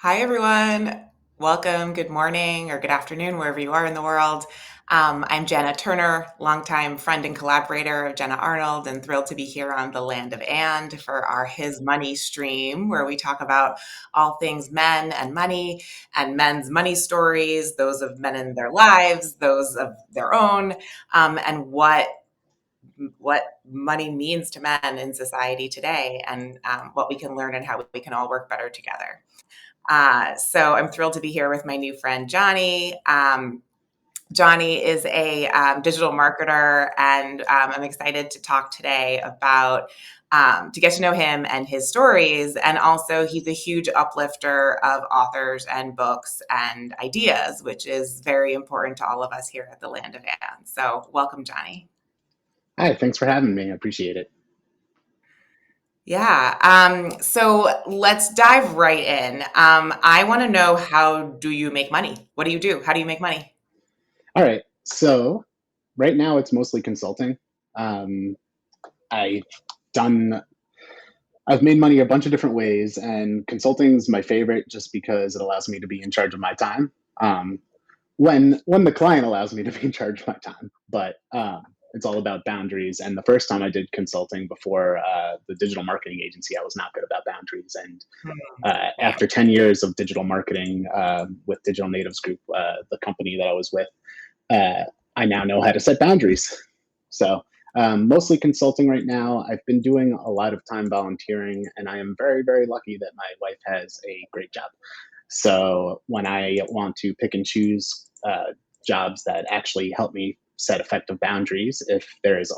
Hi, everyone. Welcome. Good morning or good afternoon, wherever you are in the world. I'm Jenna Turner, longtime friend and collaborator of Jenna Arnold, and thrilled to be here on the Land of And for our His Money stream, where we talk about all things men and money and men's money stories, those of men in their lives, those of their own, and what money means to men in society today, and what we can learn and how we can all work better together. So I'm thrilled to be here with my new friend, Johnny. Johnny is a digital marketer, and I'm excited to talk today about to get to know him and his stories. And also, he's a huge uplifter of authors and books and ideas, which is very important to all of us here at the Land of Anne. So, welcome, Johnny. Hi, thanks for having me. I appreciate it. Yeah. So let's dive right in. I want to know, how do you make money? What do you do? How do you make money? All right. So right now it's mostly consulting. Um, I've done, I've made money a bunch of different ways, and consulting is my favorite just because it allows me to be in charge of my time. Um, when the client allows me to be in charge of my time, but it's all about boundaries. And the first time I did consulting before the digital marketing agency, I was not good about boundaries. And Same. after 10 years of digital marketing with Digital Natives Group, the company that I was with, uh, I now know how to set boundaries. So, mostly consulting right now. I've been doing a lot of time volunteering, and I am very, very lucky that my wife has a great job. So, when I want to pick and choose jobs that actually help me set effective boundaries, if there is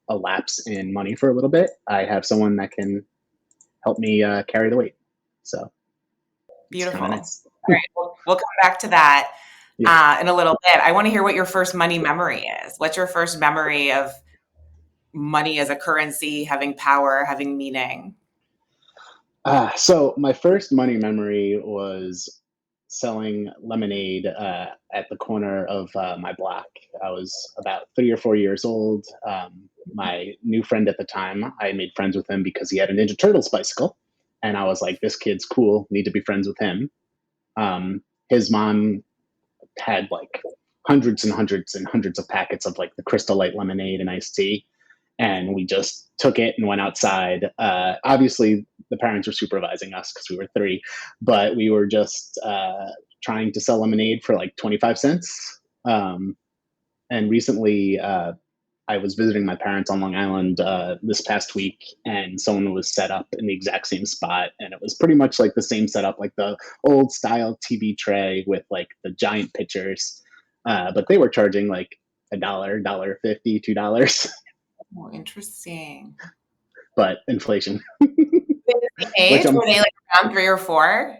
a lapse in money for a little bit, I have someone that can help me carry the weight. So, it's kind Beautiful. of All nice. right. We'll come back to that Yeah. in a little bit. I want to hear what your first money memory is. What's your first memory of money as a currency, having power, having meaning? So my first money memory was selling lemonade at the corner of my block. I was about 3 or 4 years old. My new friend at the time, I made friends with him because he had a Ninja Turtles bicycle, and I was like, "This kid's cool. Need to be friends with him." His mom had like hundreds and hundreds and hundreds of packets of like the Crystal Light lemonade and iced tea, and we just took it and went outside. Obviously, the parents were supervising us because we were three, but we were just trying to sell lemonade for like 25 cents. And recently, I was visiting my parents on Long Island this past week, and someone was set up in the exact same spot, and it was pretty much like the same setup, like the old style TV tray with like the giant pictures. But they were charging like $1, $1.50, $2, Oh, interesting. but inflation, Were they the same which age? I'm. Were they like around 3 or 4?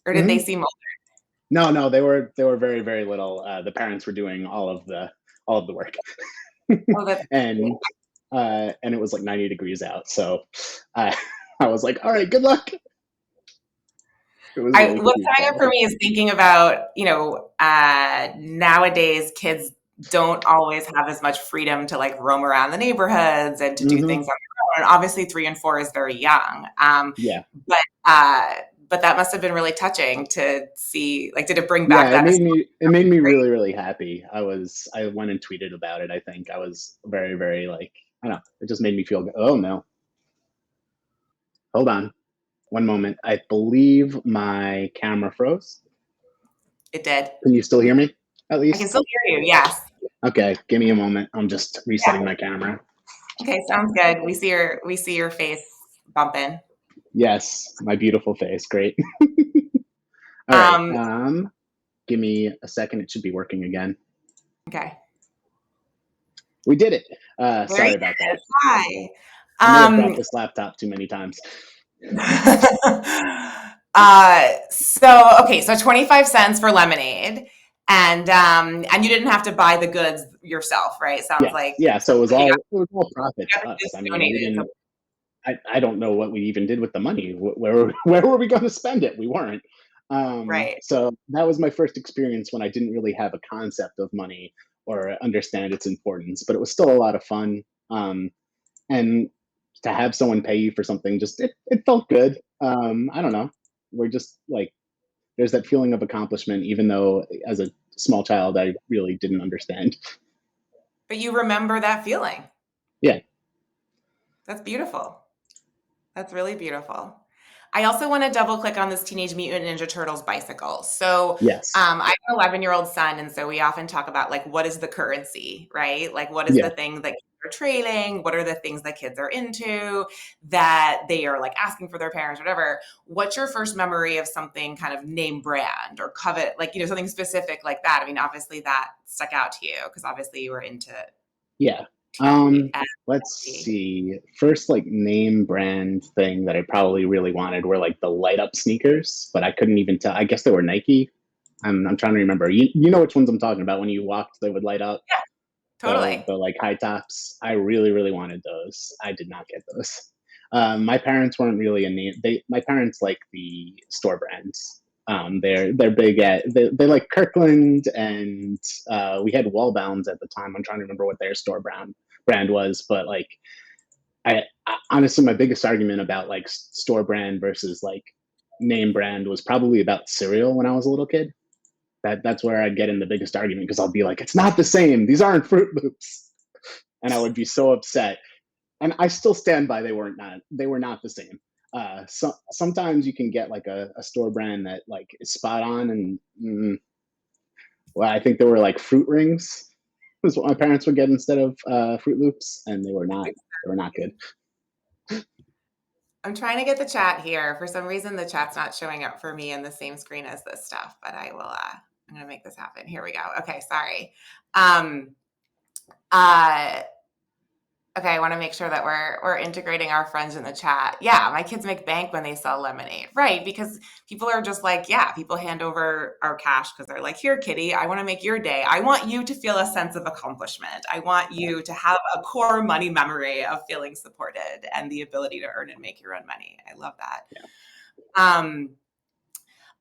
Or did they Mhm. seem older? No, they were very, very little. The parents were doing all of the work, Oh, that's and and it was like 90 degrees out, so uh, I was like, "All right, good luck." It was really what's cute coming up though. for me is thinking about, nowadays kids don't always have as much freedom to like roam around the neighborhoods and to do Hmm. things on their own. And obviously 3 and 4 is very young. Yeah, But uh but that must have been really touching to see, like, did it bring yeah. back It that made nostalgia? me it made me Right? really, really happy. I went and tweeted about it. I think I was very, very like, I don't know. It just made me feel good. Oh no, hold on, one moment. I believe my camera froze. It did. Can you still hear me? At I can least. still hear you. Yes. Okay, give me a moment. I'm just resetting Yeah. my camera. Okay, sounds good. We see your face bumping. Yes, my beautiful face. Great. All right. Um, Give me a second. It should be working again. okay. We did it. There he Sorry about that. is. Hi. I may have Um, dropped this laptop too many times. so 25 cents for lemonade, and you didn't have to buy the goods yourself, right? Sounds Yes, like yeah. So you got it was all profit you to got us. just I mean, we donated. So didn't. I don't know what we even did with the money. Where were we going to spend it? We weren't. right. So that was my first experience when I didn't really have a concept of money or understand its importance, but it was still a lot of fun. And to have someone pay you for something, just it felt good. I don't know. We're just like there's that feeling of accomplishment, even though as a small child I really didn't understand. But you remember that feeling. Yeah. That's beautiful. That's really beautiful. I also want to double click on this Teenage Mutant Ninja Turtles bicycle. So, Yes. I have an 11-year-old son, and so we often talk about like what is the currency, right? Like what is Yeah. the thing that kids are trading? What are the things that kids are into that they are like asking for their parents, whatever. What's your first memory of something kind of name brand or covet, like something specific like that? I mean, obviously that stuck out to you because obviously you were into Yeah. TV and Let's NFT. see. First, like name brand thing that I probably really wanted were like the light up sneakers, but I couldn't even tell. I guess they were Nike. I'm trying to remember. You know which ones I'm talking about when you walked, they would light up Yeah, the totally. like high tops. I really really wanted those. I did not get those. My parents weren't really a name. My parents like the store brands. They're big at they like Kirkland and we had Wallbounds at the time. I'm trying to remember what their brand was, but like I honestly my biggest argument about like store brand versus like name brand was probably about cereal when I was a little kid. That's where I'd get in the biggest argument because I'll be like, it's not the same. These aren't Fruit Loops, and I would be so upset. And I still stand by they were not the same. Sometimes you can get like a store brand that like is spot on, and well, I think they were like fruit rings was what my parents would get instead of Fruit Loops, and they were not good. I'm trying to get the chat here. For some reason, the chat's not showing up for me in the same screen as this stuff, but I will, I'm going to make this happen. Here we go. Okay. Sorry. Um, uh, okay. I want to make sure that we're integrating our friends in the chat. Yeah. My kids make bank when they sell lemonade, right? Because people are just like, yeah, people hand over our cash because they're like, here, kitty, I want to make your day. I want you to feel a sense of accomplishment. I want Yeah, you to have a core money memory of feeling supported and the ability to earn and make your own money. I love that. yeah, Um,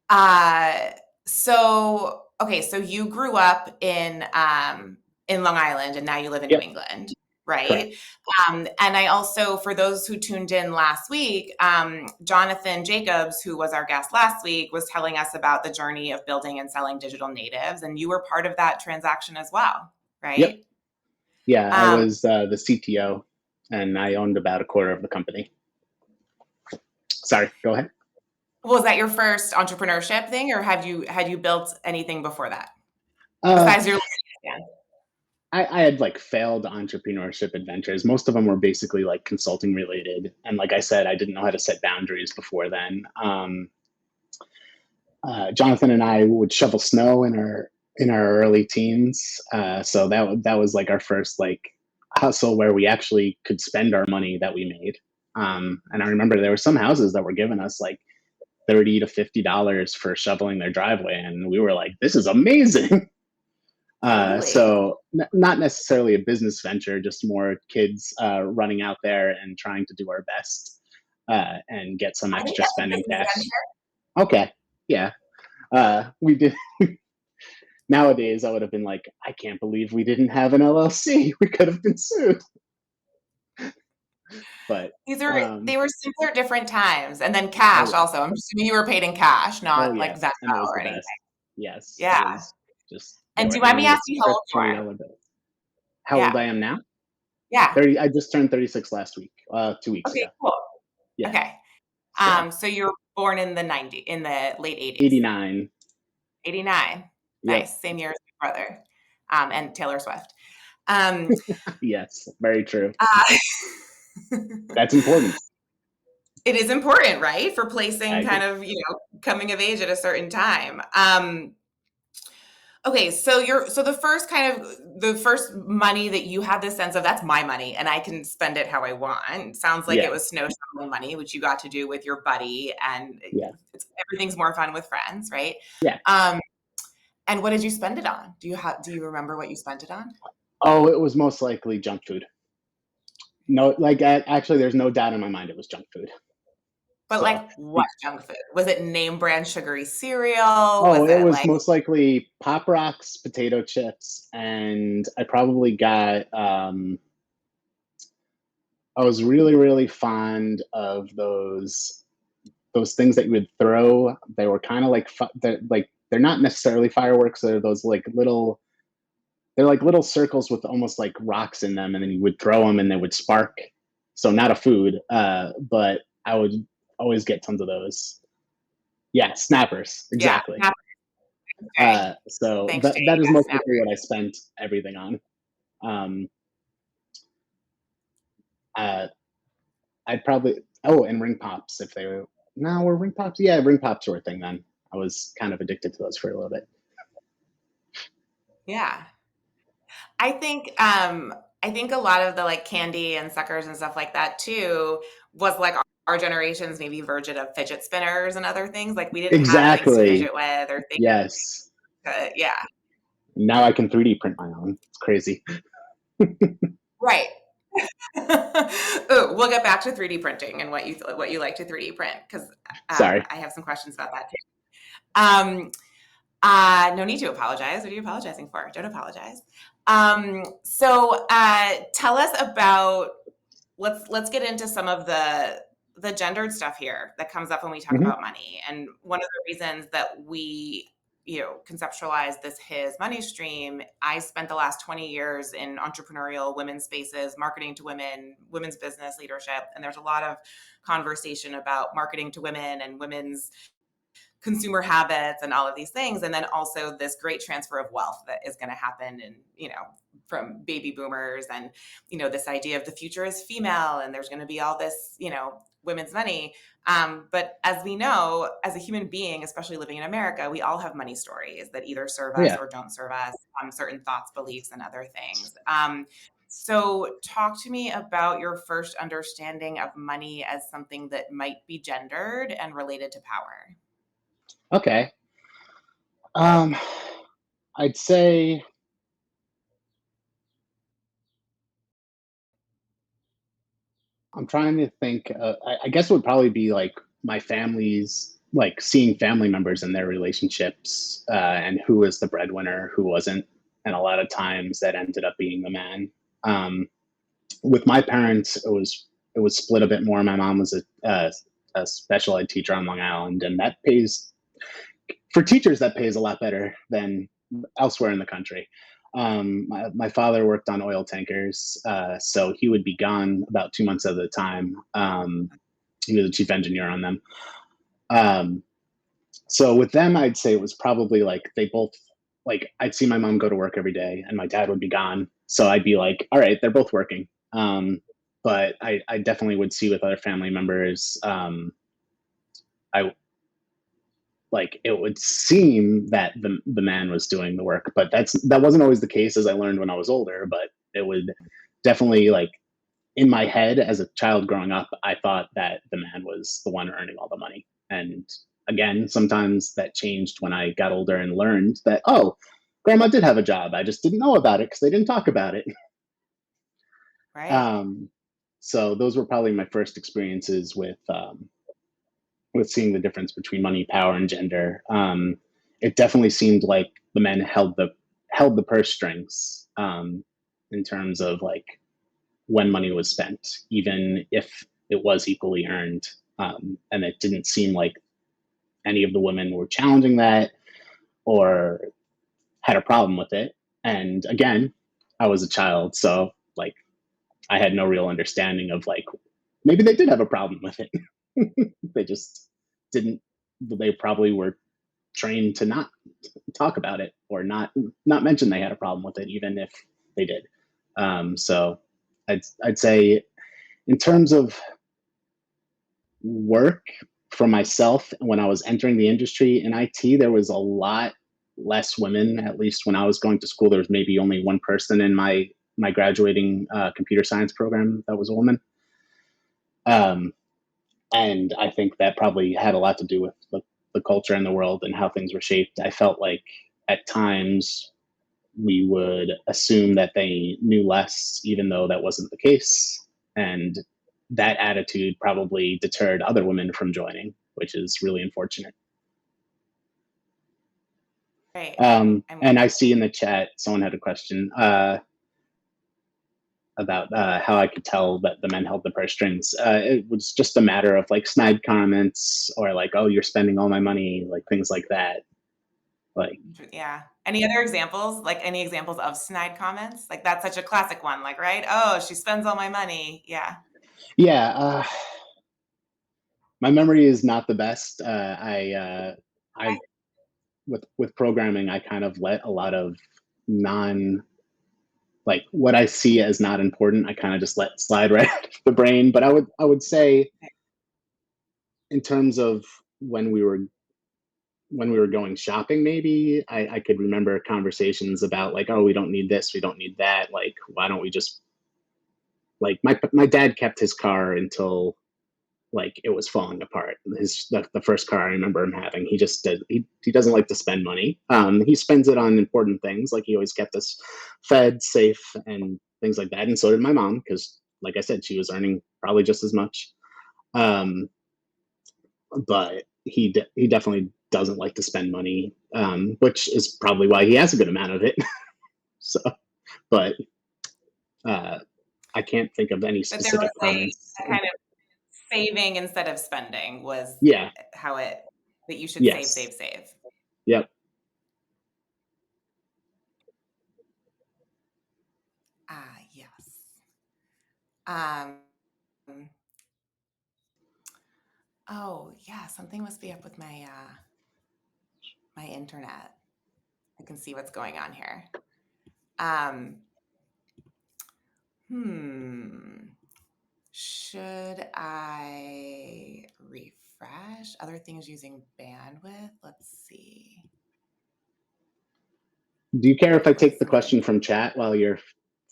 uh, so okay, so you grew up in Long Island and now you live in New yep, England, correct. right? And I also, for those who tuned in last week, Jonathan Jacobs, who was our guest last week, was telling us about the journey of building and selling digital natives, and you were part of that transaction as well, Yep, right? yeah. I Um, was the CTO, and I owned about a quarter of the company. Sorry, go ahead. was that your first entrepreneurship thing, or had you built anything before that Uh, besides your? I had like failed entrepreneurship adventures. Most of them were basically like consulting related, and like I said, I didn't know how to set boundaries before then. Jonathan and I would shovel snow in our early teens, so that was like our first like hustle where we actually could spend our money that we made. And I remember there were some houses that were giving us like $30 to $50 for shoveling their driveway, and we were like, "This is amazing." Totally. Not necessarily a business venture, just more kids running out there and trying to do our best and get some I think extra that's a spending business cash. venture. Okay, yeah, we did. Nowadays, I would have been like, I can't believe we didn't have an LLC. We could have been sued. But They were simpler, different times, and then oh cash yeah, also. I'm assuming you were paid in cash, oh not like yes, and it Venmo was or the anything. best. Yes, it Yeah. was just they And do were you mind me handing us asking how quick old you are? $20 bills. How old I Yeah. am now? Yeah. 30. I just turned 36 last week. 2 weeks Okay, ago. cool. Yeah. Okay. So So you were born in the late 80s. 89. 89. Yep. Nice. Same year as my brother, and Taylor Swift. Um, Yes. Very true. uh, That's important. it is important, right? For I placing kind agree. of, coming of age at a certain time. Okay, so the first money that you had this sense of that's my money and I can spend it how I want. Sounds like it Yeah. was snow shoveling money, which you got to do with your buddy, and Yeah. everything's more fun with friends, right? Yeah. Um, and what did you spend it on? Do you remember what you spent it on? Oh, it was most likely junk food. No, like actually, there's no doubt in my mind it was junk food. But So, like what junk food? Was it name brand sugary cereal? oh, Was it it was like most likely Pop Rocks, potato chips, and I probably got. I was really, really fond of those. those things that you would throw. They were kind of like they're not necessarily fireworks. They're those like little they're like little circles with almost like rocks in them, and then you would throw them and they would spark. So not a food, but I would always get tons of those. Yeah, snappers, Yeah, exactly. snap exchange. So Thanks, Jay. that is Yeah, most snap. likely what I spent everything on. Um, uh, I'd probably and ring pops if they were. No, were ring pops? Yeah, ring pops were a thing then. I was kind of addicted to those for a little bit. Yeah. I think I think a lot of the like candy and suckers and stuff like that too was like our generation's maybe version of fidget spinners and other things. Like we didn't have things to Exactly. fidget with or things Yes. to, yeah. Now I can 3D print my own. It's crazy. Right. Ooh, we'll get back to 3D printing and what you like to 3D print because Sorry. I have some questions about that too. No need to apologize. What are you apologizing for? Don't apologize. Tell us about let's get into some of the gendered stuff here that comes up when we talk Hmm. about money. And one of the reasons that we conceptualize this his money stream, I spent the last 20 years in entrepreneurial women's spaces, marketing to women, women's business leadership, and there's a lot of conversation about marketing to women and women's consumer habits and all of these things, and then also this great transfer of wealth that is going to happen, and from baby boomers, and this idea of the future is female and there's going to be all this women's money. But as we know, as a human being, especially living in America, we all have money stories that either serve us Yeah. or don't serve us, certain thoughts, beliefs, and other things. So talk to me about your first understanding of money as something that might be gendered and related to power. Okay. Um, I'd say I'm trying to think. I guess it would probably be like my family's, like seeing family members and their relationships, and who was the breadwinner, who wasn't, and a lot of times that ended up being the man. Um, with my parents, it was split a bit more. My mom was a special ed teacher on Long Island, and that pays for teachers. That pays a lot better than elsewhere in the country. My father worked on oil tankers, so he would be gone about 2 months at a time. He was a chief engineer on them. Um, so with them, I'd say it was probably like they both, like I'd see my mom go to work every day, and my dad would be gone. So I'd be like, all right, they're both working. But I definitely would see with other family members. I like it would seem that the man was doing the work, but that wasn't always the case, as I learned when I was older. But it would definitely, like, in my head as a child growing up, I thought that the man was the one earning all the money. And again, sometimes that changed when I got older and learned that, oh, grandma did have a job, I just didn't know about it because they didn't talk about it. Right. um, so those were probably my first experiences with seeing the difference between money, power, and gender. It definitely seemed like the men held the purse strings, in terms of like when money was spent, even if it was equally earned. And it didn't seem like any of the women were challenging that or had a problem with it. And again, I was a child, so like I had no real understanding of like maybe they did have a problem with it. They just didn't. They probably were trained to not talk about it or not mention they had a problem with it, even if they did. So I'd say in terms of work for myself when I was entering the industry in IT, there was a lot less women. At least when I was going to school, there was maybe only one person in my graduating computer science program that was a woman. Um, and I think that probably had a lot to do with the culture in the world and how things were shaped. I felt like at times we would assume that they knew less, even though that wasn't the case. And that attitude probably deterred other women from joining, which is really unfortunate. Right. And I'm I see in the chat someone had a question. about how I could tell that the men held the purse strings. It was just a matter of like snide comments or like, "Oh, you're spending all my money," like things like that. Like, Yeah. Any other examples? Like any examples of snide comments? Like that's such a classic one, like, right? Oh, she spends all my money. Yeah. yeah, my memory is not the best. I with programming, I kind of let a lot of non like what I see as not important, I kind of just let slide right out of the brain. But I would say in terms of when we were when we were going shopping, maybe I could remember conversations about like, oh, we don't need this, we don't need that. Like, why don't we just like my dad kept his car until like it was falling apart. The first car I remember him having, he just did. He doesn't like to spend money. He spends it on important things. Like he always kept us fed, safe, and things like that. And so did my mom, because like I said, she was earning probably just as much. Um, but he definitely doesn't like to spend money, which is probably why he has a good amount of it. So, but uh, I can't think of any But there was specific comments. a kind of saving instead of spending was Yeah. how it that you should save, Yes. save, save. Yep. Ah, yes. Um, oh, yeah, something must be up with my internet. I can see what's going on here. Um, hmm. Should I refresh? Other things using bandwidth? Let's see. Do you care if I take the Placement. question from chat while you're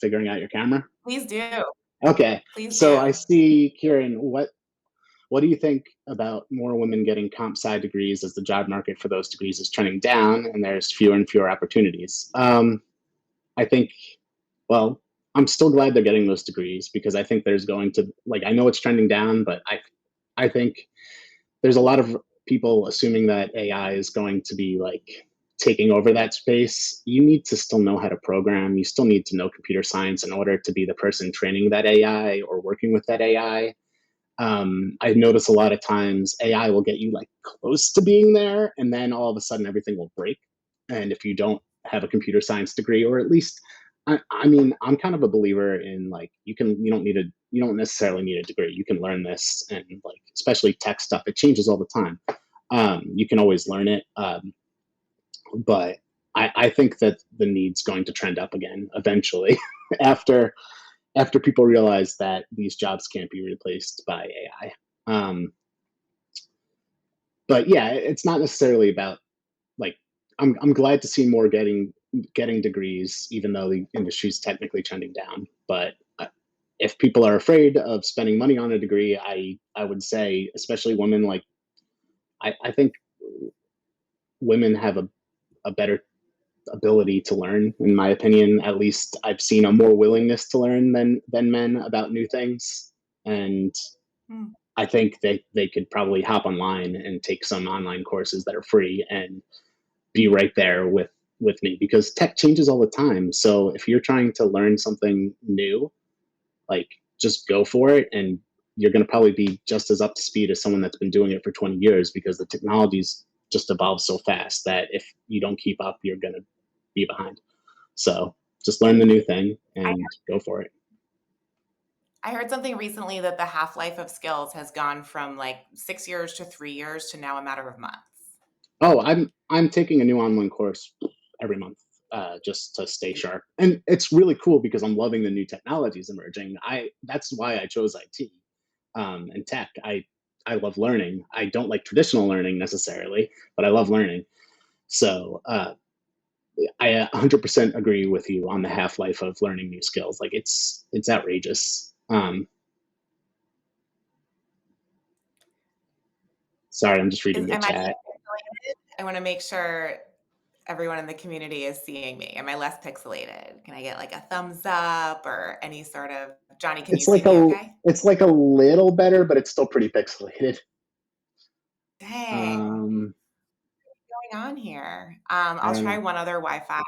figuring out your camera? Please do. Okay. Please So I do. see, Kieran, what do you think about more women getting comp sci degrees as the job market for those degrees is trending down and there's fewer and fewer opportunities? I think, well, I'm still glad they're getting those degrees because I think there's going to like I know it's trending down, but I think there's a lot of people assuming that AI is going to be like taking over that space. You need to still know how to program. You still need to know computer science in order to be the person training that AI or working with that AI. I notice a lot of times AI will get you like close to being there, and then all of a sudden everything will break. And if you don't have a computer science degree, or at least, I mean, I'm kind of a believer in like you don't necessarily need a degree. You can learn this, and like especially tech stuff, it changes all the time. You can always learn it, but I think that the need's going to trend up again eventually after people realize that these jobs can't be replaced by AI. But yeah, it's not necessarily about like I'm glad to see more getting degrees, even though the industry's technically trending down. But if people are afraid of spending money on a degree, I would say, especially women, like I think women have a better ability to learn, in my opinion. At least I've seen a more willingness to learn than men about new things, and Hmm. I think they could probably hop online and take some online courses that are free and be right there with me because tech changes all the time. So if you're trying to learn something new, like just go for it and you're going to probably be just as up to speed as someone that's been doing it for 20 years because the technology's just evolves so fast that if you don't keep up, you're going to be behind. So just learn the new thing I, and go for it. I heard something recently that the half life of skills has gone from like 6 years to 3 years to now a matter of months. Oh, I'm taking a new online course every month just to stay sharp, and it's really cool because I'm loving the new technologies emerging. I That's why I chose IT and tech. I love learning. I don't like traditional learning necessarily, but I love learning. So I 100% agree with you on the half life of learning new skills. Like it's outrageous. Sorry, I'm just reading the Am I chat. pixelated? I want to make sure everyone in the community is seeing me. Am I less pixelated? Can I get like a thumbs up or any sort of Johnny, can you It's see like me okay? a little better, but it's still pretty pixelated. Dang. Um, What's going on here? I I'll don't try know. one other Wi-Fi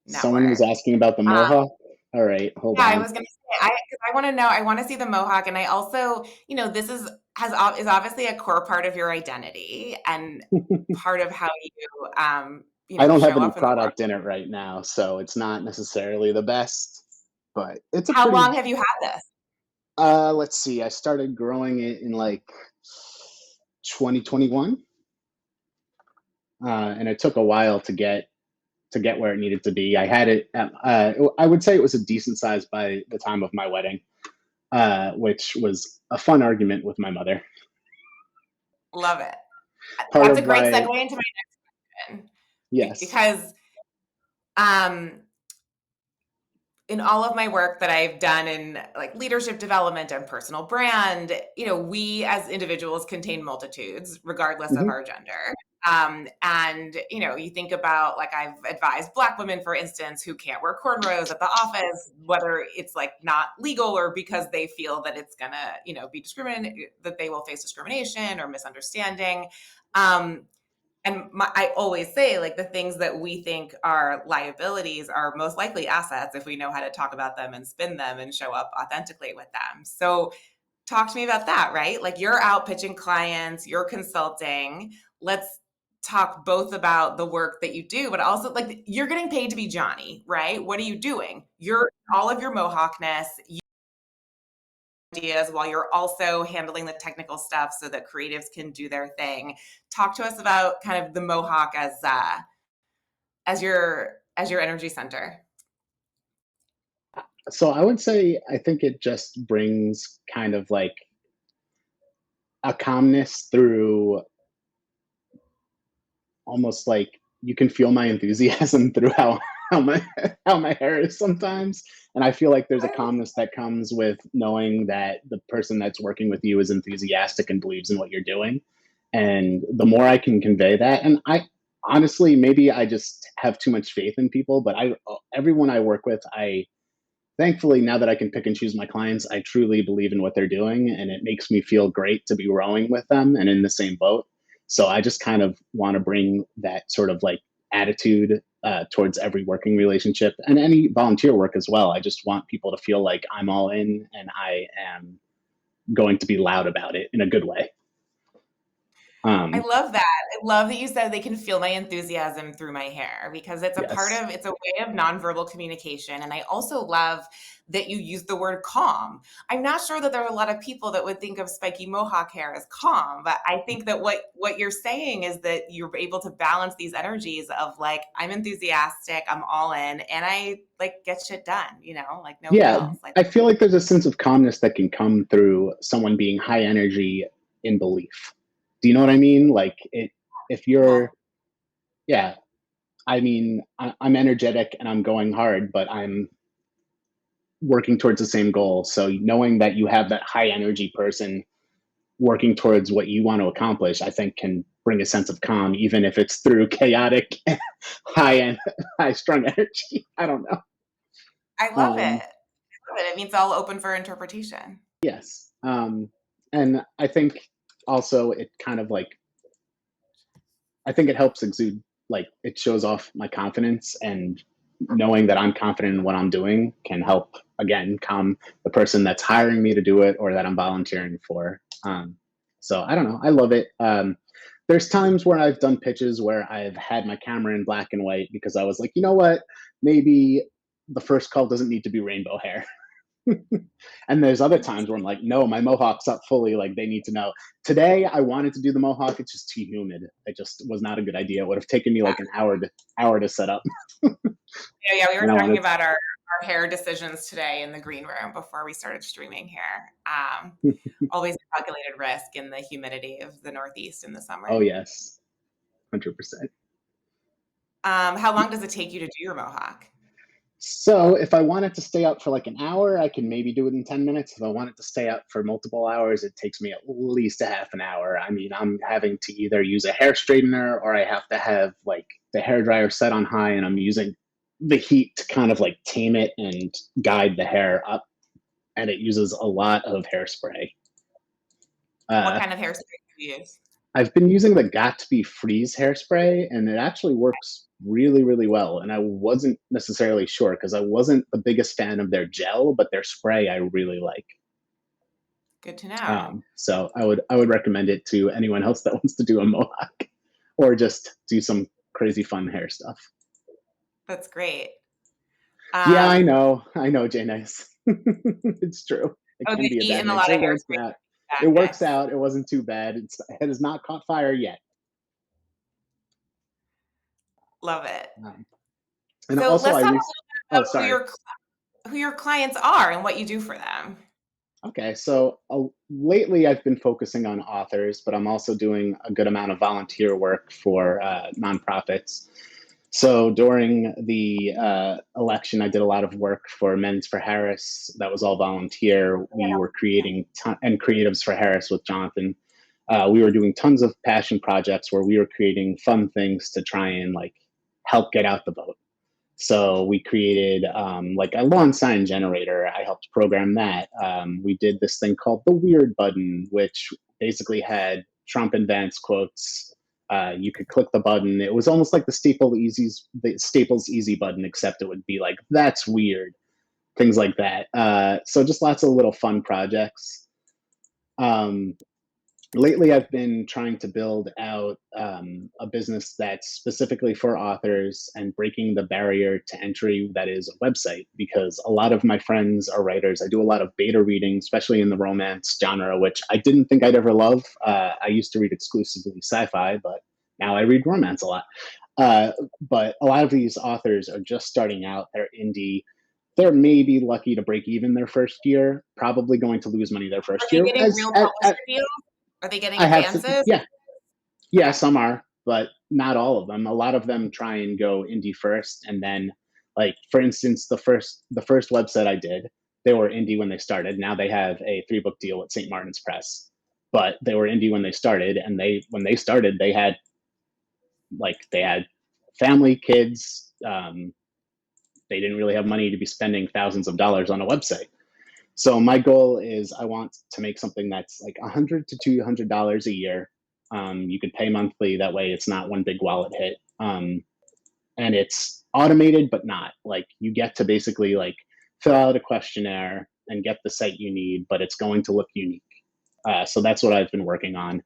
Someone was network. asking about the Um, mohawk. All right, hold Yeah, I on. was gonna say, 'cause I wanna know, I wanna see the mohawk, and I also, this is obviously a core part of your identity and part of how you, I don't have show any up in the world. product in it right now, so it's not necessarily the best, but it's a How pretty. long have you had this? Let's see. I started growing it in like 2021, and it took a while to get where it needed to be. I had it. I would say it was a decent size by the time of my wedding, which was a fun argument with my mother. Love it. Part That's a of great why, segue into my question yes. because, um in all of my work that I've done in like leadership development and personal brand, we as individuals contain multitudes regardless of Hmm. our gender. And you think about like I've advised Black women, for instance, who can't wear cornrows at the office, whether it's like not legal or because they feel that it's gonna, be that they will face discrimination or misunderstanding. Um, and I always say, like, the things that we think are liabilities are most likely assets if we know how to talk about them and spin them and show up authentically with them. So, talk to me about that, right? Like, you're out pitching clients, you're consulting. Let's talk both about the work that you do, but also, like, you're getting paid to be Johnny, right? What are you doing? You're all of your Mohawkness, ideas while you're also handling the technical stuff so that creatives can do their thing. Talk to us about kind of the Mohawk as your energy center. So I would say I think it just brings kind of like a calmness through, almost like you can feel my enthusiasm through how my how my hair is sometimes, and I feel like there's a calmness that comes with knowing that the person that's working with you is enthusiastic and believes in what you're doing. And the more I can convey that, and I honestly, maybe I just have too much faith in people, but I everyone I work with, I thankfully, now that I can pick and choose my clients, I truly believe in what they're doing, and it makes me feel great to be rowing with them and in the same boat. So I just kind of want to bring that sort of like attitude towards every working relationship and any volunteer work as well. I just want people to feel like I'm all in and I am going to be loud about it in a good way. I Um, love that. I love that you said they can feel my enthusiasm through my hair because yes. it's a way of nonverbal communication. And I also love that you use the word calm. I'm not sure that there are a lot of people that would think of spiky mohawk hair as calm, but I think that what you're saying is that you're able to balance these energies of like, I'm enthusiastic, I'm all in, and I like get shit done, like no Yeah, frills. Like, I feel like there's a sense of calmness that can come through someone being high energy in belief. Do you know what I mean? Like it, if yeah. you're, yeah, I mean, I'm energetic and I'm going hard, but I'm working towards the same goal. So knowing that you have that high energy person working towards what you want to accomplish, I think can bring a sense of calm, even if it's through chaotic, high end, high strung energy. I don't know. I love it. Um, I love it. It means all open for interpretation. yes. And I think also it kind of like, I think it helps exude, like, it shows off my confidence, and knowing that I'm confident in what I'm doing can help, again, calm the person that's hiring me to do it or that I'm volunteering for. So I don't know. I love it. There's times where I've done pitches where I've had my camera in black and white because I was like, you know what? Maybe the first call doesn't need to be rainbow hair. And there's other times where I'm like, no, my mohawk's up fully. Like they need to know. Today, I wanted to do the mohawk. It's just too humid. It just was not a good idea. It would have taken me like an hour to set up. Yeah, yeah, we were And I talking wanted. about our hair decisions today in the green room before we started streaming here. Always a calculated risk in the humidity of the Northeast in the Oh summer. yes, 100%. How long does it take you to do your mohawk? So if I wanted to stay up for like an hour, I can maybe do it in 10 minutes. If I wanted to stay up for multiple hours, it takes me at least a half an hour. I mean, I'm having to either use a hair straightener or I have to have like the hair dryer set on high and I'm using the heat to kind of like tame it and guide the hair up. And it uses a lot of hairspray. What Uh, kind of hairspray do you use? I've been using the Got2b Freeze hairspray, and it actually works really, really well. And I wasn't necessarily sure because I wasn't the biggest fan of their gel, but their spray I really like. Good to know. So I would recommend it to anyone else that wants to do a mohawk or just do some crazy fun hair stuff. That's great. Yeah, Um, I know, Jay Nice. It's true. It oh, can the be a heat bad and a mix. lot It of works hairspray out. It works jackets. out. It wasn't too bad. It has not caught fire yet. Love it. Um, and So also, let's I talk a re. little bit Oh, about sorry. who your clients are and what you do for them. Okay, so lately I've been focusing on authors, but I'm also doing a good amount of volunteer work for nonprofits. So during the election, I did a lot of work for Men's for Harris. That was all volunteer. We were creating and creatives for Harris with Jonathan. We were doing tons of passion projects where we were creating fun things to try and like help get out the vote. So we created like a lawn sign generator. I helped program that. We did this thing called the Weird button, which basically had Trump and Vance quotes. You could click the button. It was almost like the Staples Easy button, except it would be like "That's weird," things like that. So just lots of little fun projects. Um, Lately I've been trying to build out a business that's specifically for authors and breaking the barrier to entry that is a website, because a lot of my friends are writers. I do a lot of beta reading, especially in the romance genre, which I didn't think I'd ever love. I used to read exclusively sci-fi, but now I read romance a lot. uh, but a lot of these authors are just starting out. They're indie. They're maybe lucky to break even their first year, probably going to lose money their Are first they year. getting real publisher deals? Are they getting I have, advances? yeah, yeah, Okay. some are, but not all of them. A lot of them try and go indie first, and then, like for instance, the first website I did, they were indie when they started. Now they have a 3 book deal with St. Martin's Press, but they were indie when they started, and when they started, they had family, kids. They didn't really have money to be spending thousands of dollars on a website. So my goal is I want to make something that's like $100 to $200 a year. You could pay monthly. That way, it's not one big wallet hit, and it's automated, but not like you get to basically like fill out a questionnaire and get the site you need, but it's going to look unique. So that's what I've been working on.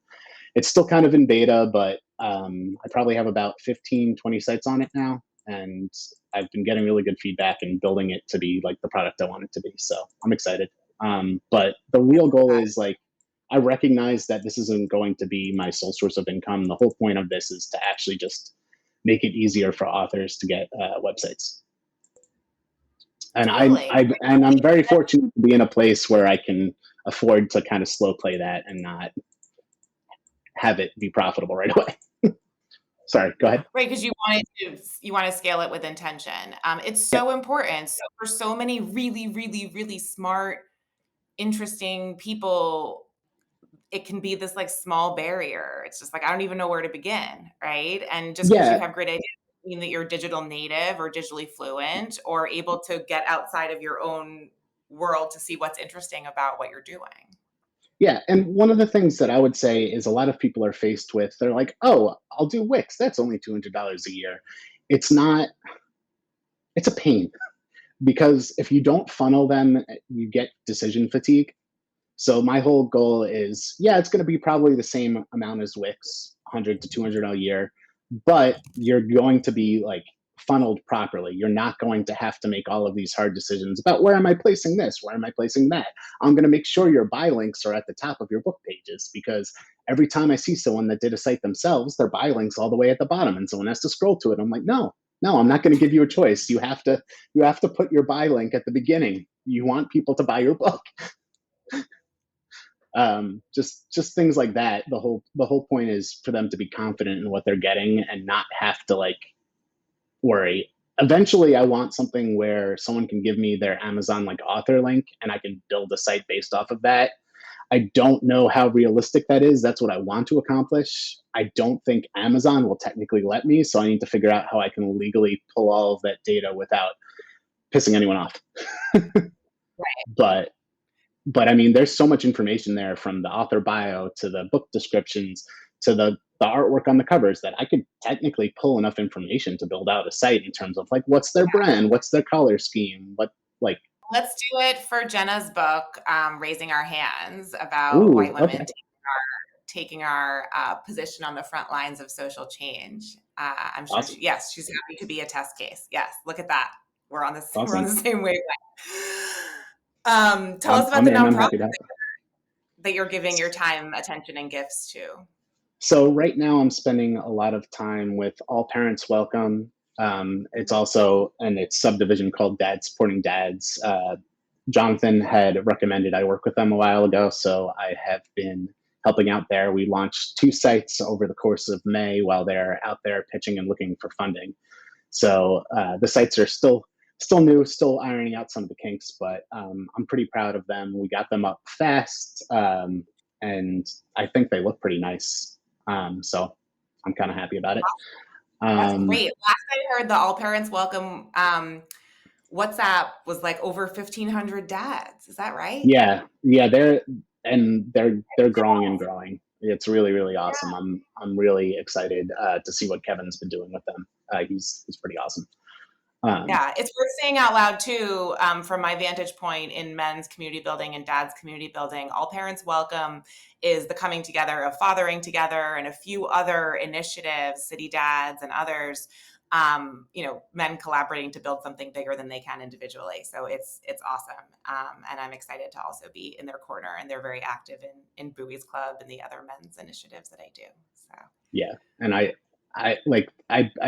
It's still kind of in beta, but I probably have about 15, 20 sites on it now. And I've been getting really good feedback and building it to be like the product I want it to be. So I'm excited. But the real goal is like, I recognize that this isn't going to be my sole source of income. The whole point of this is to actually just make it easier for authors to get websites. And Totally. I'm very fortunate to be in a place where I can afford to kind of slow play that and not have it be profitable right away. Sorry, go ahead. Right, because you want to scale it with intention. It's Yep. so important. So for so many really, really, really smart, interesting people, it can be this like small barrier. It's just like I don't even know where to begin, right? And just because you Yeah, have great ideas doesn't mean that you're digital native or digitally fluent or able to get outside of your own world to see what's interesting about what you're doing. yeah. And one of the things that I would say is a lot of people are faced with, they're like, oh, I'll do Wix. That's only $200 a year. It's not, it's a pain because if you don't funnel them, you get decision fatigue. So my whole goal is, yeah, it's going to be probably the same amount as Wix, 100 to 200 a year, but you're going to be like funneled properly. You're not going to have to make all of these hard decisions about where am I placing this? Where am I placing that? I'm going to make sure your buy links are at the top of your book pages, because every time I see someone that did a site themselves, their buy links all the way at the bottom and someone has to scroll to it. I'm like, no, no, I'm not going to give you a choice. You have to put your buy link at the beginning. You want people to buy your book. Just things like that. The whole point is for them to be confident in what they're getting and not have to like worry. Eventually I want something where someone can give me their Amazon like author link and I can build a site based off of that. I don't know how realistic that is. That's what I want to accomplish. I don't think Amazon will technically let me, so I need to figure out how I can legally pull all of that data without pissing anyone off. but but I mean, there's so much information there, from the author bio to the book descriptions to the artwork on the covers that I could technically pull enough information to build out a site in terms of like what's their brand, what's their color scheme, what like. Let's do it for Jenna's book, Raising Our Hands, about white Ooh, women okay, taking our position on the front lines of social change. I'm sure awesome, yes, she's happy to be a test case. Yes, look at that. We're on awesome. the same wavelength. Tell us about I'm the in. I'm nonprofit happy to help. that you're giving your time, attention, and gifts to. So right now I'm spending a lot of time with All Parents Welcome. It's also and it's subdivision called Dad Supporting Dads. Jonathan had recommended I work with them a while ago, so I have been helping out there. We launched 2 sites over the course of May while they're out there pitching and looking for funding. So the sites are still new, still ironing out some of the kinks, but I'm pretty proud of them. We got them up fast, and I think they look pretty nice. So I'm kind of happy about it. That's Um, great. Last I heard, the All Parents Welcome WhatsApp was like over 1,500 dads. Is that right? yeah, yeah, they're growing and growing. It's really really awesome. I'm really excited to see what Kevin's been doing with them. He's pretty awesome. Um, Yeah, it's worth saying out loud too, from my vantage point in men's community building and dad's community building. All Parents Welcome is the coming together of Fathering Together and a few other initiatives, City Dads and others. Men collaborating to build something bigger than they can individually. So it's awesome, and I'm excited to also be in their corner. And they're very active in Bowie's Club and the other men's initiatives that I do. So Yeah, and I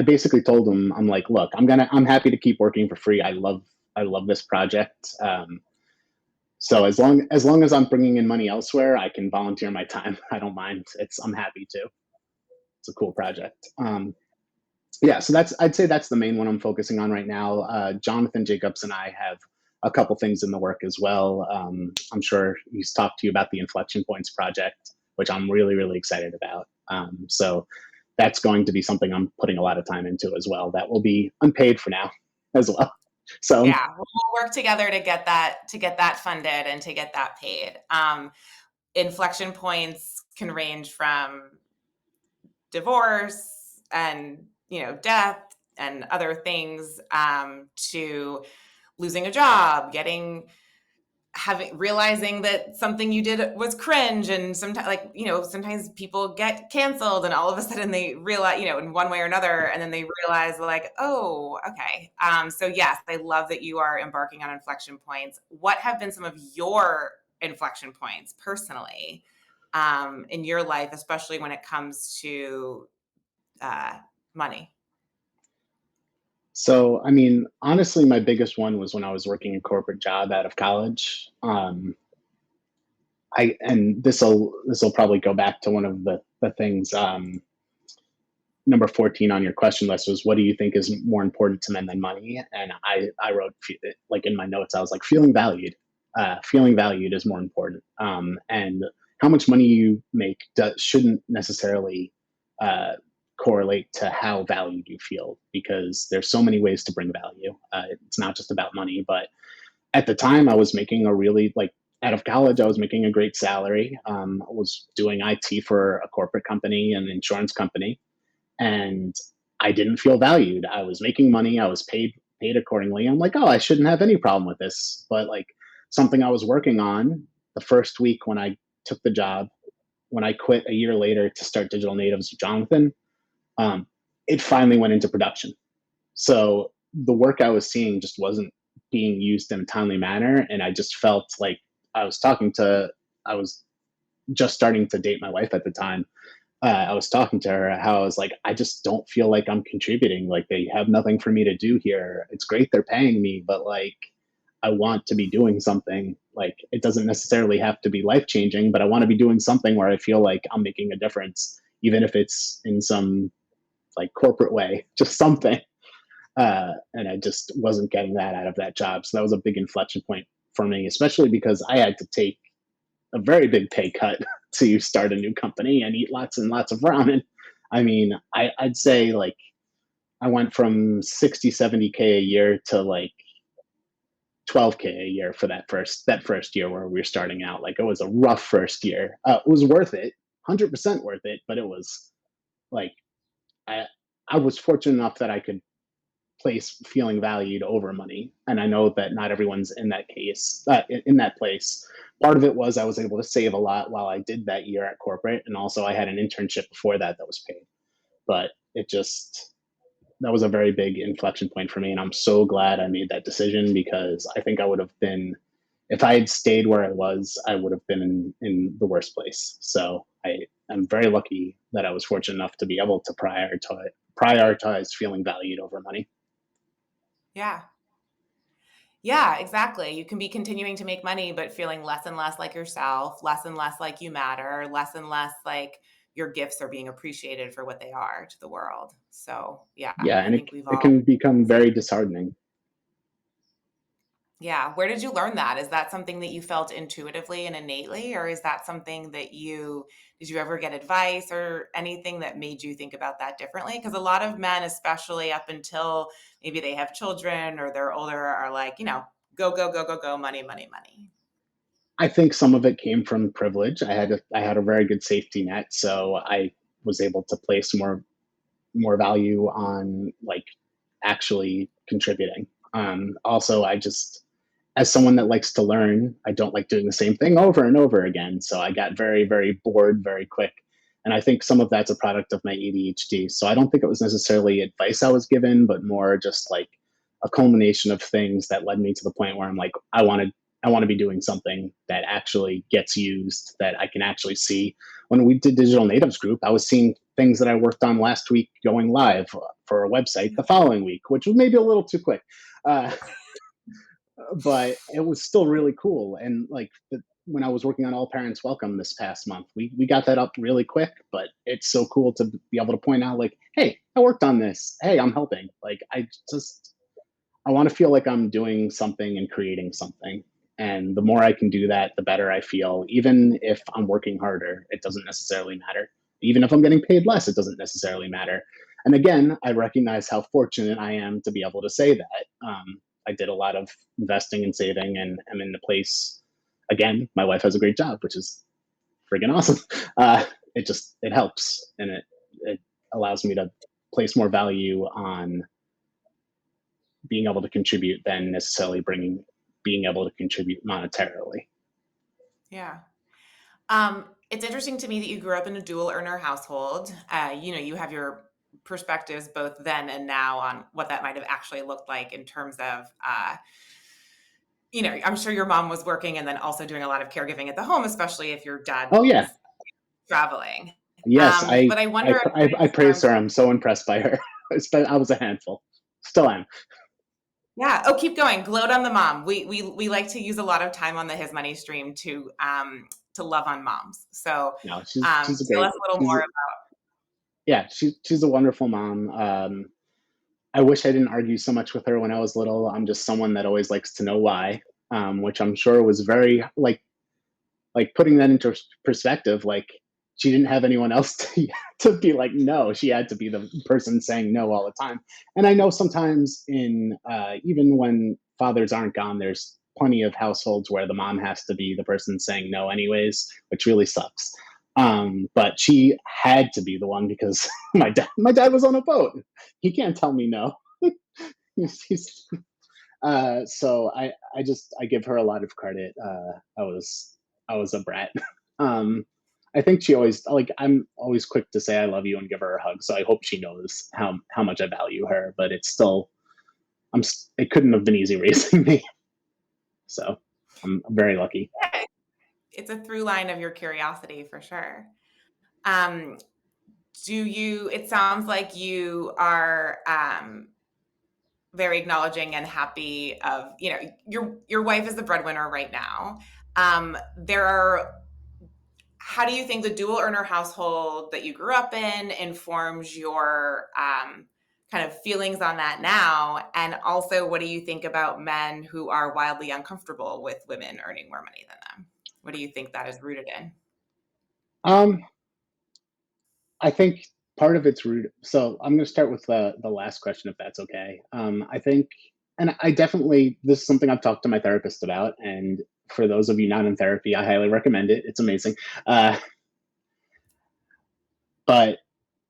basically told him I'm like, look, I'm happy to keep working for free. I love this project. So as long as I'm bringing in money elsewhere, I can volunteer my time. I don't mind. I'm happy to. It's a cool project. Yeah, so I'd say that's the main one I'm focusing on right now. Jonathan Jacobs and I have a couple things in the work as well. I'm sure he's talked to you about the Inflection Points project, which I'm really really excited about. So that's going to be something I'm putting a lot of time into as well. That will be unpaid for now as well. So yeah, we'll work together to get that funded and to get that paid. Inflection points can range from divorce and death and other things, to losing a job, getting having realizing that something you did was cringe, and sometimes sometimes people get canceled and all of a sudden they realize, in one way or another, and then they realize like, oh, okay. So yes, I love that you are embarking on inflection points. What have been some of your inflection points personally, in your life, especially when it comes to uh, money? so I mean, honestly, my biggest one was when I was working a corporate job out of college. I and this will probably go back to one of the things. Number 14 on your question list was, what do you think is more important to men than money? And I wrote, like in my notes, I was like, feeling valued. Feeling valued is more important. And how much money you make shouldn't necessarily uh, correlate to how valued you feel, because there's so many ways to bring value. It's not just about money. But at the time I was making a really like out of college, I was making a great salary. I was doing IT for a corporate company, an insurance company, and I didn't feel valued. I was making money, I was paid accordingly. I'm like, oh, I shouldn't have any problem with this. But like something I was working on the first week when I took the job, when I quit a year later to start Digital Natives with Jonathan, um, it finally went into production. So the work I was seeing just wasn't being used in a timely manner, and I just felt like I was talking to I was just starting to date my wife at the time. I was talking to her how I was like, I just don't feel like I'm contributing. Like they have nothing for me to do here. It's great they're paying me, but like I want to be doing something. Like it doesn't necessarily have to be life changing, but I want to be doing something where I feel like I'm making a difference, even if it's in some like corporate way, just something. And I just wasn't getting that out of that job. So that was a big inflection point for me, especially because I had to take a very big pay cut to start a new company and eat lots and lots of ramen. I mean, I'd say like I went from 60, 70K a year to like 12K a year for that first year where we were starting out. Like it was a rough first year. It was worth it, 100% worth it, but it was like I I was fortunate enough that I could place feeling valued over money, and I know that not everyone's in that case, in that place. Part of it was I was able to save a lot while I did that year at corporate, and also I had an internship before that that was paid. But it just that was a very big inflection point for me, and I'm so glad I made that decision because I think I would have been if I had stayed where I was, I would have been in the worst place. So I'm very lucky that I was fortunate enough to be able to prioritize feeling valued over money. Yeah. Yeah, exactly. You can be continuing to make money, but feeling less and less like yourself, less and less like you matter, less and less like your gifts are being appreciated for what they are to the world. So, yeah, Yeah, I and think we've it all can become seen. very disheartening. Yeah. Where did you learn that? Is that something that you felt intuitively and innately, or is that something that did you ever get advice or anything that made you think about that differently? Because a lot of men, especially up until maybe they have children or they're older, are like, go, go, go, go, go, money, money, money. I think some of it came from privilege. I had a very good safety net, so I was able to place more value on like actually contributing. Also, I just as someone that likes to learn, I don't like doing the same thing over and over again. So I got very, very bored very quick. And I think some of that's a product of my ADHD. So I don't think it was necessarily advice I was given, but more just like a culmination of things that led me to the point where I'm like, I want to be doing something that actually gets used, that I can actually see. When we did Digital Natives Group, I was seeing things that I worked on last week going live for a website the following week, which was maybe a little too quick. Uh, but it was still really cool. And when I was working on All Parents Welcome this past month, we got that up really quick. But it's so cool to be able to point out, like, hey, I worked on this. Hey, I'm helping. Like, I want to feel like I'm doing something and creating something. And the more I can do that, the better I feel. Even if I'm working harder, it doesn't necessarily matter. Even if I'm getting paid less, it doesn't necessarily matter. And again, I recognize how fortunate I am to be able to say that. I did a lot of investing and saving, and I'm in the place. Again, my wife has a great job, which is friggin' awesome. It helps, and it allows me to place more value on being able to contribute than necessarily bringing being able to contribute monetarily. Yeah. It's interesting to me that you grew up in a dual earner household. You have your perspectives both then and now on what that might have actually looked like in terms of, I'm sure your mom was working and then also doing a lot of caregiving at the home, especially if your dad Oh yeah, was traveling. yes, But I wonder if I in praise terms, her. I'm so impressed by her. I was a handful, still am. yeah. Oh, keep going. Gloat on the mom. We like to use a lot of time on the His Money stream to love on moms. So No, she's a tell great us a little more. yeah, she's a wonderful mom. I wish I didn't argue so much with her when I was little. I'm just someone that always likes to know why, which I'm sure was very like putting that into perspective. Like she didn't have anyone else to be like no. She had to be the person saying no all the time. And I know sometimes in even when fathers aren't gone, there's plenty of households where the mom has to be the person saying no anyways, which really sucks. But she had to be the one because my dad was on a boat. He can't tell me no. He's, so I give her a lot of credit. I was a brat. Um, I think she always like I'm always quick to say I love you and give her a hug. So I hope she knows how much I value her. But it's still it couldn't have been easy raising me. So I'm very lucky. Yeah, it's a through line of your curiosity for sure. Um, it sounds like you are very acknowledging and happy of, your wife is the breadwinner right now. There are How do you think the dual earner household that you grew up in informs your kind of feelings on that now? And also, what do you think about men who are wildly uncomfortable with women earning more money than them? What do you think that is rooted in? Um, I think part of it's root. So I'm going to start with the last question, if that's okay. I think, and I definitely this is something I've talked to my therapist about, and for those of you not in therapy, I highly recommend it. It's amazing. Uh, But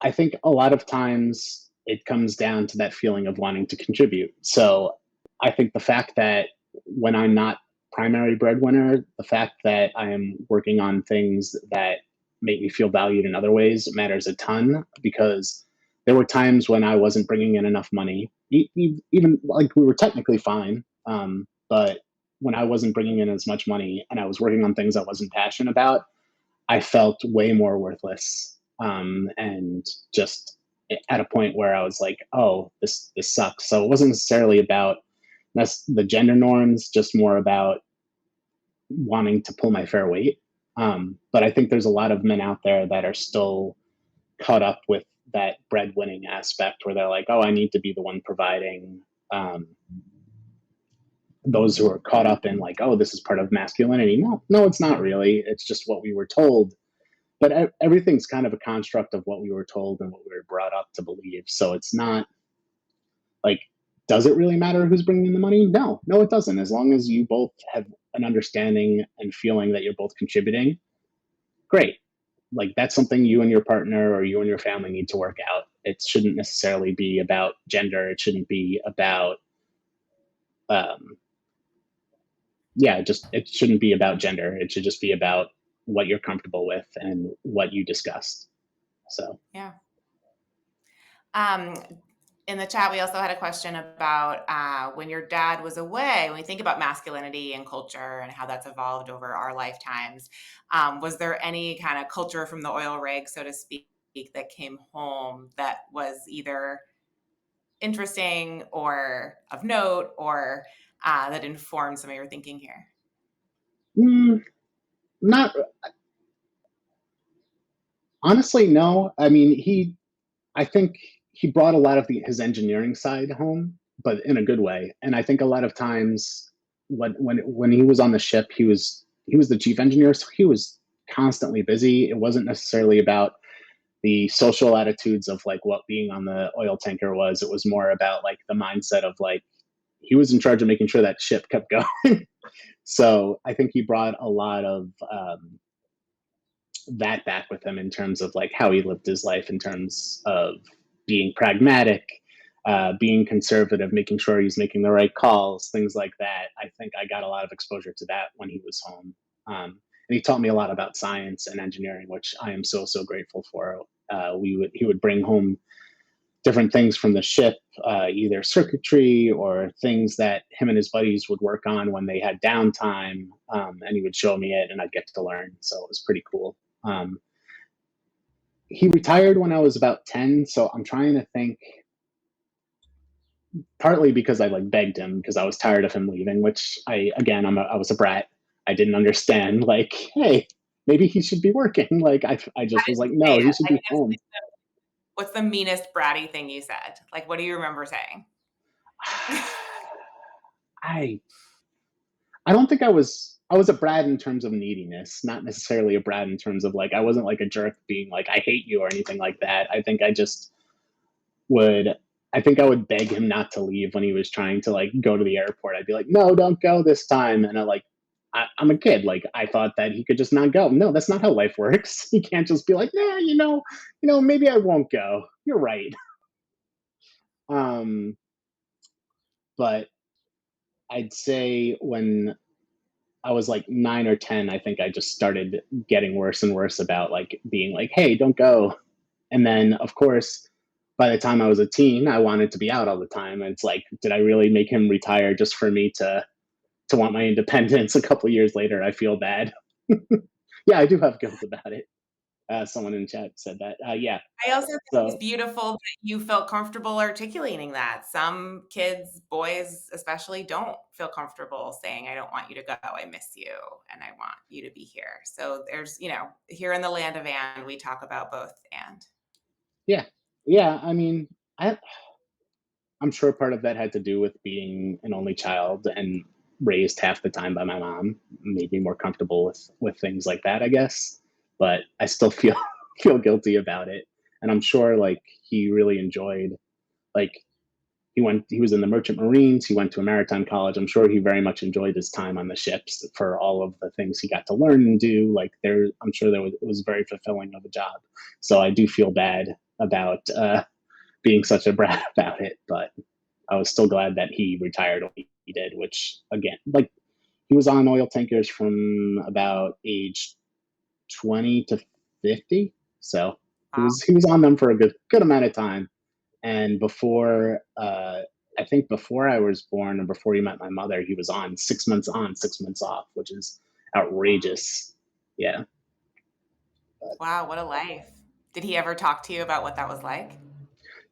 I think a lot of times it comes down to that feeling of wanting to contribute. So I think the fact that when I'm not primary breadwinner, the fact that I am working on things that make me feel valued in other ways matters a ton, because there were times when I wasn't bringing in enough money, even like we were technically fine. But when I wasn't bringing in as much money and I was working on things I wasn't passionate about, I felt way more worthless, and just at a point where I was like, "Oh, this sucks." So it wasn't necessarily about that's the gender norms, just more about wanting to pull my fair weight. But I think there's a lot of men out there that are still caught up with that breadwinning aspect, where they're like, "Oh, I need to be the one providing." Um, those who are caught up in like, "Oh, this is part of masculinity." No, no, it's not really. It's just what we were told, but everything's kind of a construct of what we were told and what we were brought up to believe. So it's not like, does it really matter who's bringing in the money? No, no, it doesn't. As long as you both have an understanding and feeling that you're both contributing, great. Like, that's something you and your partner or you and your family need to work out. It shouldn't necessarily be about gender. It shouldn't be about, um, yeah, just it shouldn't be about gender. It should just be about what you're comfortable with and what you discussed. So, Yeah. Um, in the chat, we also had a question about when your dad was away. When we think about masculinity and culture and how that's evolved over our lifetimes, was there any kind of culture from the oil rig, so to speak, that came home that was either interesting or of note or that informed some of your thinking here? mm, not honestly, no. I mean, I think he brought a lot of his engineering side home, but in a good way. And I think a lot of times when he was on the ship, he was the chief engineer, so he was constantly busy. It wasn't necessarily about the social attitudes of like what being on the oil tanker was. It was more about like the mindset of like he was in charge of making sure that ship kept going. So I think he brought a lot of that back with him in terms of like how he lived his life, in terms of being pragmatic, being conservative, making sure he's making the right calls, things like that. I think I got a lot of exposure to that when he was home. And he taught me a lot about science and engineering, which I am so grateful for. He would bring home different things from the ship, either circuitry or things that him and his buddies would work on when they had downtime, and he would show me it, and I'd get to learn. So it was pretty cool. Um, he retired when I was about 10, so I'm trying to think, partly because I like begged him because I was tired of him leaving, which I was a brat. I didn't understand like, hey, maybe he should be working. Like I How just did was like, you say no, he it? should I be guess home. what's the meanest bratty thing you said? Like, what do you remember saying? I I don't think I was a brat in terms of neediness, not necessarily a brat in terms of like I wasn't like a jerk being like I hate you or anything like that. Would I think I would beg him not to leave when he was trying to like go to the airport. I'd be like, "No, don't go this time." And I'm a kid. Like I thought that he could just not go. No, that's not how life works. He can't just be like, "Nah, maybe I won't go." You're right. Um, but I'd say when I was like 9 or 10, I think I just started getting worse and worse about like being like, "Hey, don't go." And then, of course, by the time I was a teen, I wanted to be out all the time. And it's like, did I really make him retire just for me to want my independence? A couple of years later, I feel bad. Yeah, I do have guilt about it. Someone in chat said that. Yeah. I also think it's So beautiful that you felt comfortable articulating that. Some kids, boys especially, don't feel comfortable saying, I don't want you to go. I miss you and I want you to be here. So there's, here in the land of and, we talk about both and. yeah, yeah. I mean, I I'm sure part of that had to do with being an only child and raised half the time by my mom, made me more comfortable with things like that, I guess. But I still feel feel guilty about it, and I'm sure like he really enjoyed like He was in the Merchant Marines. He went to a maritime college. I'm sure he very much enjoyed his time on the ships for all of the things he got to learn and do. Like there, I'm sure it was very fulfilling of a job. So I do feel bad about being such a brat about it, but I was still glad that he retired when he did. Which again, like he was on oil tankers from about age 20 to 50. So he was on them for a good amount of time. And before I think before I was born or before he met my mother, he was on 6 months on, 6 months off, which is outrageous. Yeah. But, Wow, what a life. Did he ever talk to you about what that was like?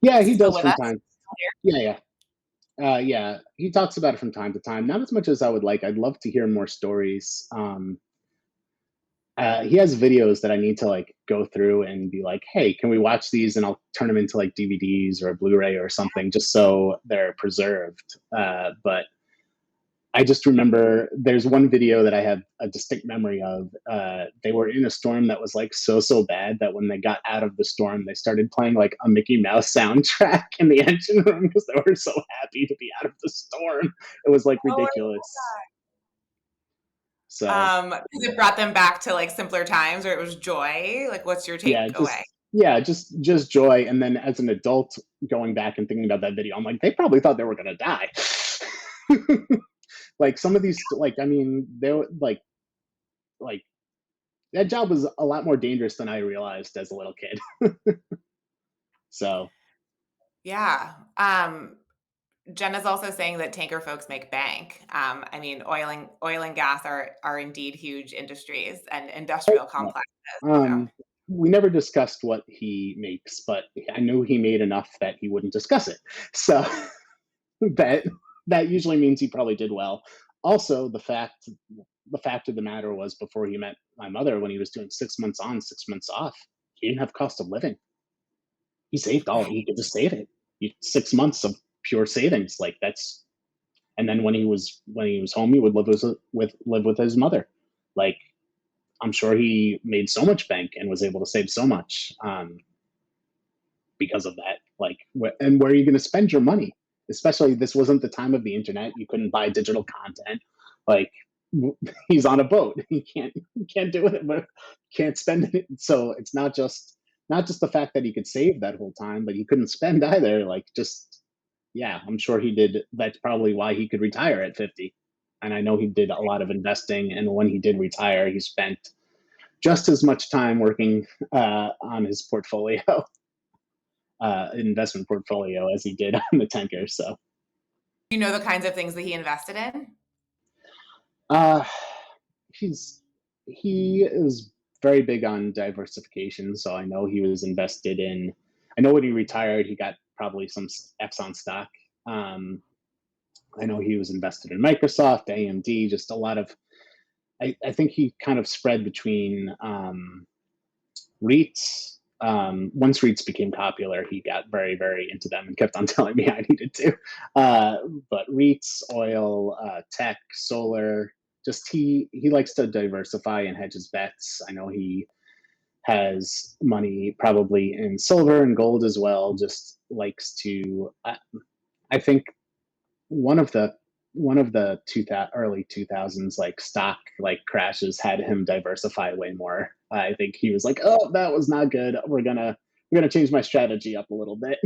yeah, Is he he still does with from us? time. Still here? Yeah, yeah. Yeah, he talks about it from time to time. Not as much as I would like. I'd love to hear more stories. He has videos that I need to like go through and be like, hey, can we watch these? And I'll turn them into like DVDs or a Blu-ray or something, just so they're preserved. But I just remember there's one video that I have a distinct memory of. They were in a storm that was like so bad that when they got out of the storm, they started playing like a Mickey Mouse soundtrack in the engine room because they were so happy to be out of the storm. It was like Oh, ridiculous. So 'cause it brought them back to, like, simpler times, or it was joy? Like, what's your yeah, takeaway? just joy. And then as an adult, going back and thinking about that video, I'm like, they probably thought they were gonna die. Like some of these, like I mean, they were like that job was a lot more dangerous than I realized as a little kid. So Yeah, Jenna's also saying that tanker folks make bank. I mean, oil and gas are indeed huge industries and industrial yeah. complexes, so um, we never discussed what he makes, but I knew he made enough that he wouldn't discuss it. So that that usually means he probably did well. Also, the fact of the matter was before he met my mother, when he was doing 6 months on, 6 months off, he didn't have cost of living. He saved all. He right. could just save it. 6 months of pure savings, like that's. And then when he was home, he would live with his mother. Like I'm sure he made so much bank and was able to save so much because of that. Like, and where are you going to spend your money? Especially this wasn't the time of the internet. You couldn't buy digital content. Like he's on a boat. He can't do it, but can't spend it. So it's not just the fact that he could save that whole time, but he couldn't spend either. Like just yeah, I'm sure he did. That's probably why he could retire at 50. And I know he did a lot of investing. And when he did retire, he spent just as much time working on his portfolio, investment portfolio, as he did on the tanker. So You know the kinds of things that he invested in? uh, he's he is very big on diversification. So I know he was invested in. I know when he retired, he got probably some Exxon stock. Um, I know he was invested in Microsoft, AMD, just a lot of. I think he kind of spread between REITs. Once REITs became popular, he got very into them and kept on telling me I needed to. Uh, but REITs, oil, tech, solar, just he likes to diversify and hedge his bets. I know he has money probably in silver and gold as well. Just likes to. I think one of the early 2000s like stock like crashes had him diversify way more. I think he was like, oh, that was not good, we're gonna change my strategy up a little bit.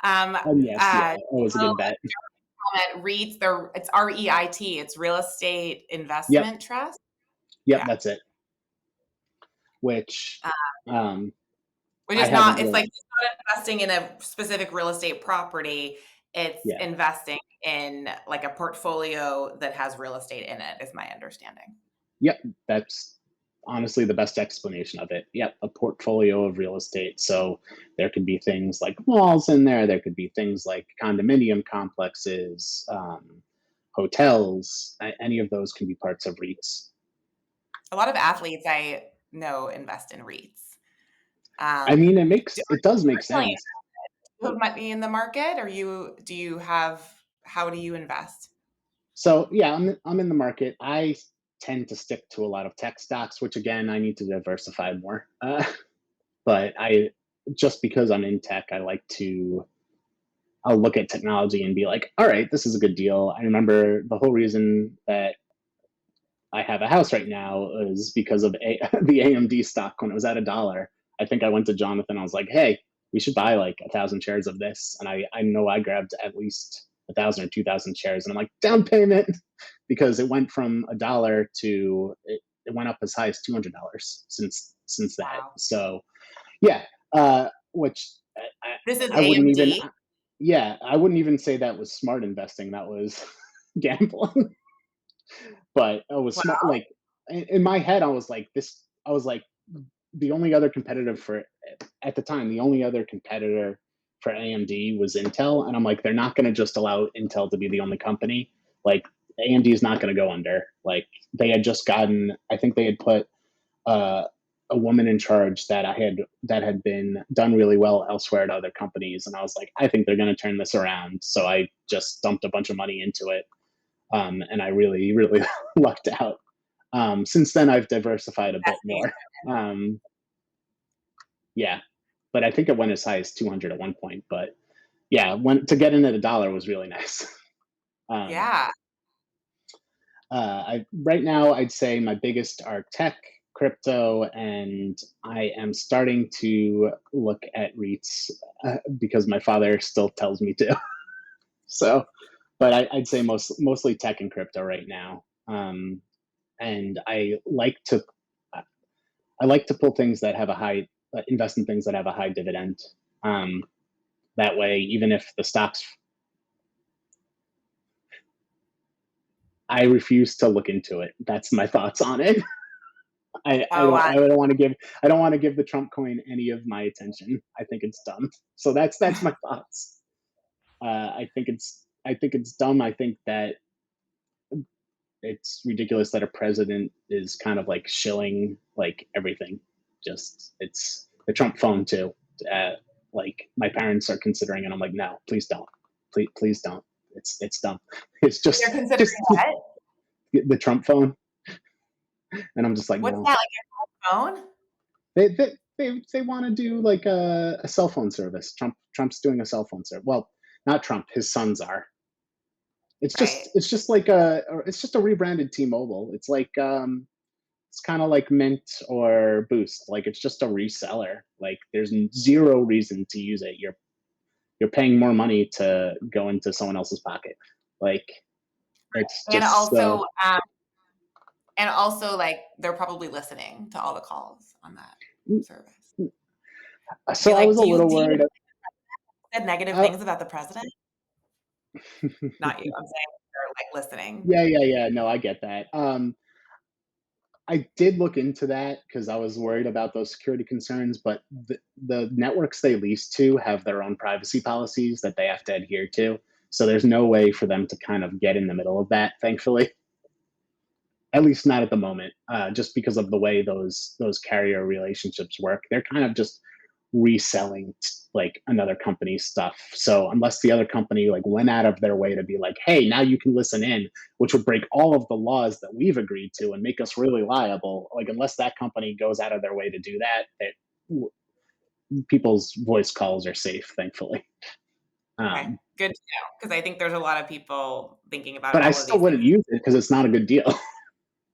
Um, And yes, yeah, uh, always a well, good bet. comment REITs, it's REIT, it's Real Estate Yep, Investment Trust? yep, Yeah. that's it. Which um Which I is haven't not, it's really. like it's not investing in a specific real estate property. It's Yeah, investing in like a portfolio that has real estate in it, is my understanding. yep, that's honestly the best explanation of it. Yep, a portfolio of real estate. So there could be things like malls in there. There could be things like condominium complexes, hotels. Any of those can be parts of REITs. A lot of athletes I know invest in REITs. I mean, Do it does make personally, sense. you put money in the market, or do you have, how do you invest? So yeah, I'm in the market. I tend to stick to a lot of tech stocks, which again I need to diversify more. But I just because I'm in tech, I like to I'll look at technology and be like, all right, this is a good deal. I remember the whole reason that I have a house right now is because of the AMD stock when it was at $1. I think I went to Jonathan. I was like, hey, we should buy like 1,000 shares of this. And I know I grabbed at least 1,000 or 2,000 shares. And I'm like, down payment, because it went from $1 to it went up as high as $200 since that. Wow. So yeah, which This is I wouldn't even, AMD, yeah, I wouldn't even say that was smart investing. That was gambling. But I was smart. wow, Like in my head, I was like this. I was like the only other competitor for at the time. The only other competitor for AMD was Intel, and I'm like, they're not going to just allow Intel to be the only company. Like AMD is not going to go under. Like they had just gotten. I think they had put uh, a woman in charge that had been done really well elsewhere at other companies, and I was like, I think they're going to turn this around. So I just dumped a bunch of money into it, and I really, really lucked out. Since then, I've diversified a bit investing. more. Um, yeah, but I think it went as high as 200 at one point. But yeah, when to get in at $1 was really nice. um, Yeah. I right now I'd say my biggest are tech, crypto, and I am starting to look at REITs because my father still tells me to. So, but I'd say mostly tech and crypto right now. And I like to pull things that have a high invest in things that have a high dividend. Um, that way, even if the stocks, I refuse to look into it. That's my thoughts on it. Oh, I don't want to give the Trump coin any of my attention. I think it's dumb. So that's my thoughts. I think it's dumb. I think that it's ridiculous that a president is kind of like shilling like everything. Just it's the Trump phone too. Uh, like my parents are considering, and I'm like, no, please don't, please don't. It's dumb. It's they're just considering what? the Trump phone, and I'm just like, What's no. that, like your phone? They want to do like a cell phone service. Trump's doing a cell phone service. Well, not Trump. His sons are. Right. It's just like it's just a rebranded T-Mobile. It's kind of like Mint or Boost. Like it's just a reseller. Like there's zero reason to use it. You're paying more money to go into someone else's pocket. Like it's And just so. also, like, they're probably listening to all the calls on that service. To be So I like, was a little do you worried. said negative Uh, things about the president? Not you. I'm saying they're like listening. yeah. No, I get that. I did look into that because I was worried about those security concerns, but the networks they lease to have their own privacy policies that they have to adhere to. So there's no way for them to kind of get in the middle of that, thankfully. At least not at the moment, just because of the way those carrier relationships work. They're kind of just reselling like another company's stuff. So unless the other company like went out of their way to be like, hey, now you can listen in, which would break all of the laws that we've agreed to and make us really liable. Like unless that company goes out of their way to do that, people's voice calls are safe, thankfully. Okay, Um, good to know, because I think there's a lot of people thinking about but I all of still these wouldn't things. use it because it's not a good deal.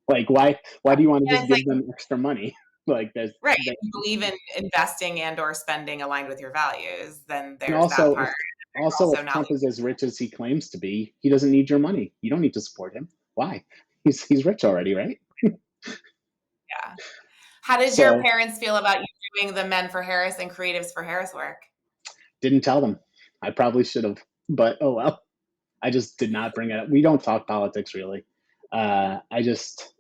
Like why do you want to And just it's like, give them extra money? Like right, that. if you believe in investing and or spending aligned with your values, then And there's that also, part. There's also, also if not Trump like, is as rich as he claims to be, he doesn't need your money. You don't need to support him. Why? He's rich already, right? yeah. How did your So parents feel about you doing the Men for Harris and Creatives for Harris work? didn't tell them. I probably should have, but oh well. I just did not bring it up. We don't talk politics really. I just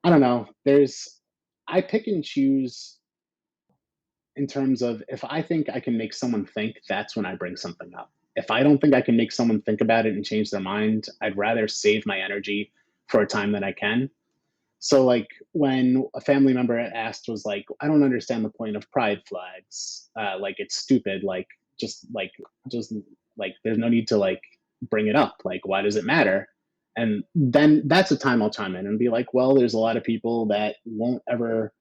I don't know. I pick and choose in terms of if I think I can make someone think, that's when I bring something up. If I don't think I can make someone think about it and change their mind, I'd rather save my energy for a time that I can. So like when a family member asked was like, I don't understand the point of pride flags. Like it's stupid. Just like just like there's no need to like bring it up. Like why does it matter? And then that's a time I'll chime in and be like, well, there's a lot of people that won't ever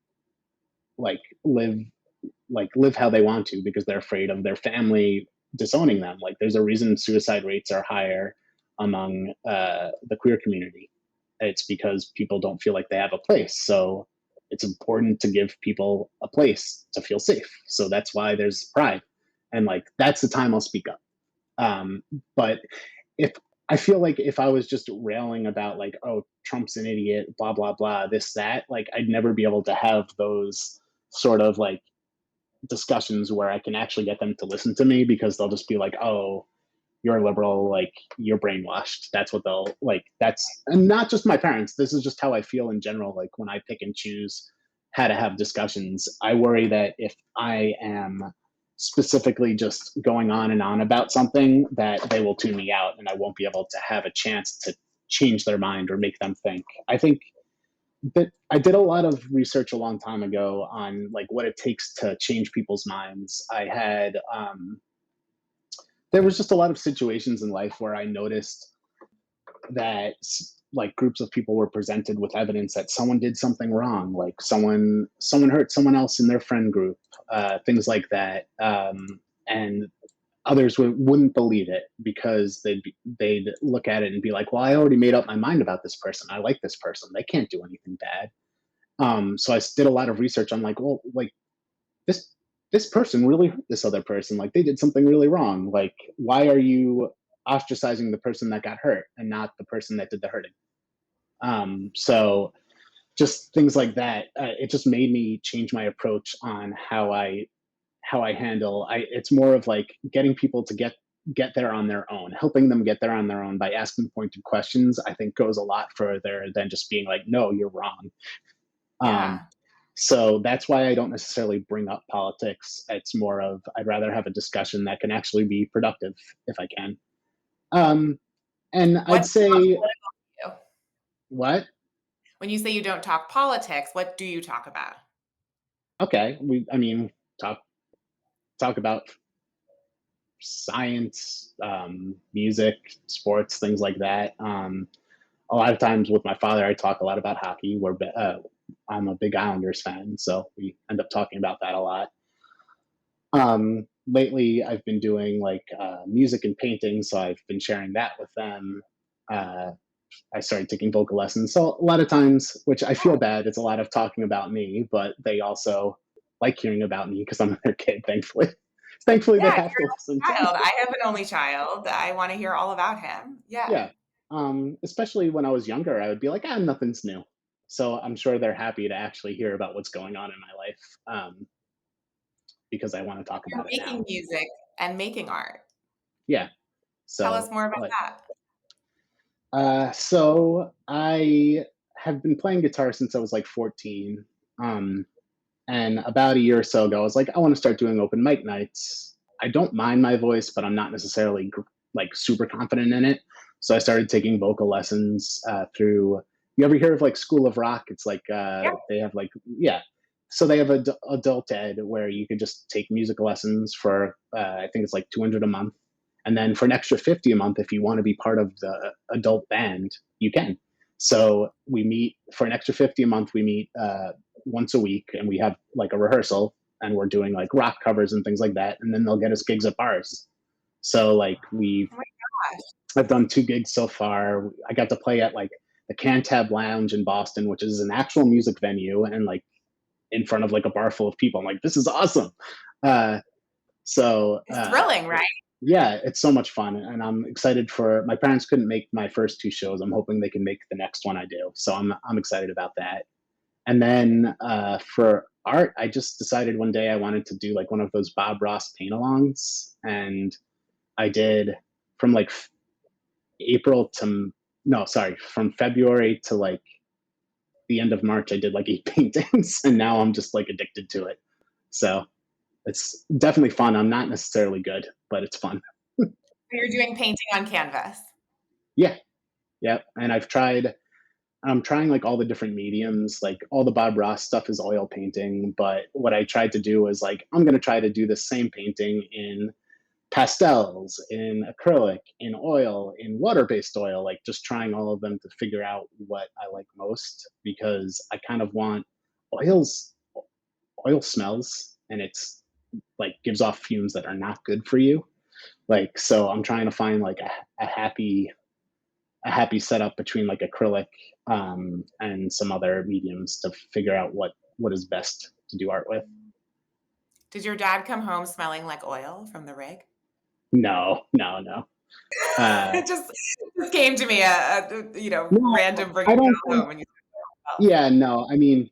like live how they want to because they're afraid of their family disowning them. Like there's a reason suicide rates are higher among the queer community. It's because people don't feel like they have a place. So it's important to give people a place to feel safe. So that's why there's pride. And like that's the time I'll speak up. Um, but if I feel like if I was just railing about like, oh, Trump's an idiot, blah blah blah, this that, like I'd never be able to have those sort of like discussions where I can actually get them to listen to me because they'll just be like, oh, you're a liberal, like you're brainwashed. That's what they'll like. That's and not just my parents. This is just how I feel in general. Like when I pick and choose how to have discussions, I worry that if I am specifically just going on and on about something, that they will tune me out and I won't be able to have a chance to change their mind or make them think. I think that I did a lot of research a long time ago on like what it takes to change people's minds. I had there was just a lot of situations in life where I noticed that like groups of people were presented with evidence that someone did something wrong, like someone hurt someone else in their friend group, things like that, and others wouldn't believe it because they'd look at it and be like, well, I already made up my mind about this person. I like this person. They can't do anything bad. So I did a lot of research on like, well, like this this person really hurt this other person. Like they did something really wrong. Like why are you ostracizing the person that got hurt and not the person that did the hurting? So just things like that. It just made me change my approach on how I handle. It's more of like getting people to get there on their own, helping them get there on their own by asking pointed questions. I think goes a lot further than just being like, no, you're wrong. Um, Yeah. so that's why I don't necessarily bring up politics. It's more of I'd rather have a discussion that can actually be productive if I can. Um, and I'd What's say you? what? When you say you don't talk politics, what do you talk about? Okay, I mean talk talk about science, music, sports, things like that. A lot of times with my father, I talk a lot about hockey. I'm a big Islanders fan, so we end up talking about that a lot. Lately, I've been doing like music and painting, so I've been sharing that with them. Uh, I started taking vocal lessons, so a lot of times, which I feel bad, it's a lot of talking about me, but they also like hearing about me because I'm their kid. Thankfully, thankfully they Yeah, have to listen to me. child. I have an only child. I want to hear all about him. Yeah. Yeah. Especially when I was younger, I would be like, ah, nothing's new. So I'm sure they're happy to actually hear about what's going on in my life because I want to talk You're about it now. making music and making art. Yeah. Tell us So, more about like, that. so I have been playing guitar since I was like 14. Um, and about a year or so ago, I was like, I want to start doing open mic nights. I don't mind my voice, but I'm not necessarily like super confident in it. So I started taking vocal lessons through. You ever hear of like School of Rock? It's like Yeah. they have like yeah. So they have adult ed where you can just take music lessons for I think it's like 200 a month, and then for an extra 50 a month if you want to be part of the adult band, you can. So we meet for an extra 50 a month. We meet once a week and we have like a rehearsal and we're doing like rock covers and things like that. And then they'll get us gigs at bars. So like Oh my gosh. I've done 2 gigs so far. I got to play at like the Cantab Lounge in Boston, which is an actual music venue and like in front of like a bar full of people. I'm like, this is awesome. Uh, so It's thrilling, right? yeah, it's so much fun, and I'm excited for. My parents couldn't make my first 2 shows. I'm hoping they can make the next one I do. So I'm excited about that. And then for art, I just decided one day I wanted to do like one of those Bob Ross paint alongs. And I did from like April to, no, sorry, from February to like the end of March, I did like 8 paintings. And now I'm just like addicted to it. So it's definitely fun. I'm not necessarily good, but it's fun. You're doing painting on canvas. Yeah. Yeah. And I'm trying like all the different mediums, like all the Bob Ross stuff is oil painting. But what I tried to do was like, I'm going to try to do the same painting in pastels, in acrylic, in oil, in water based oil, like just trying all of them to figure out what I like most because I kind of want oils, oil smells and it's like gives off fumes that are not good for you. Like, so I'm trying to find like a happy a happy setup between like acrylic and some other mediums to figure out what is best to do art with. Did your dad come home smelling like oil from the rig? No, no, no. Uh, It just came to me, no, random bringing I it don't home think. when you yourself. Yeah, no. I mean,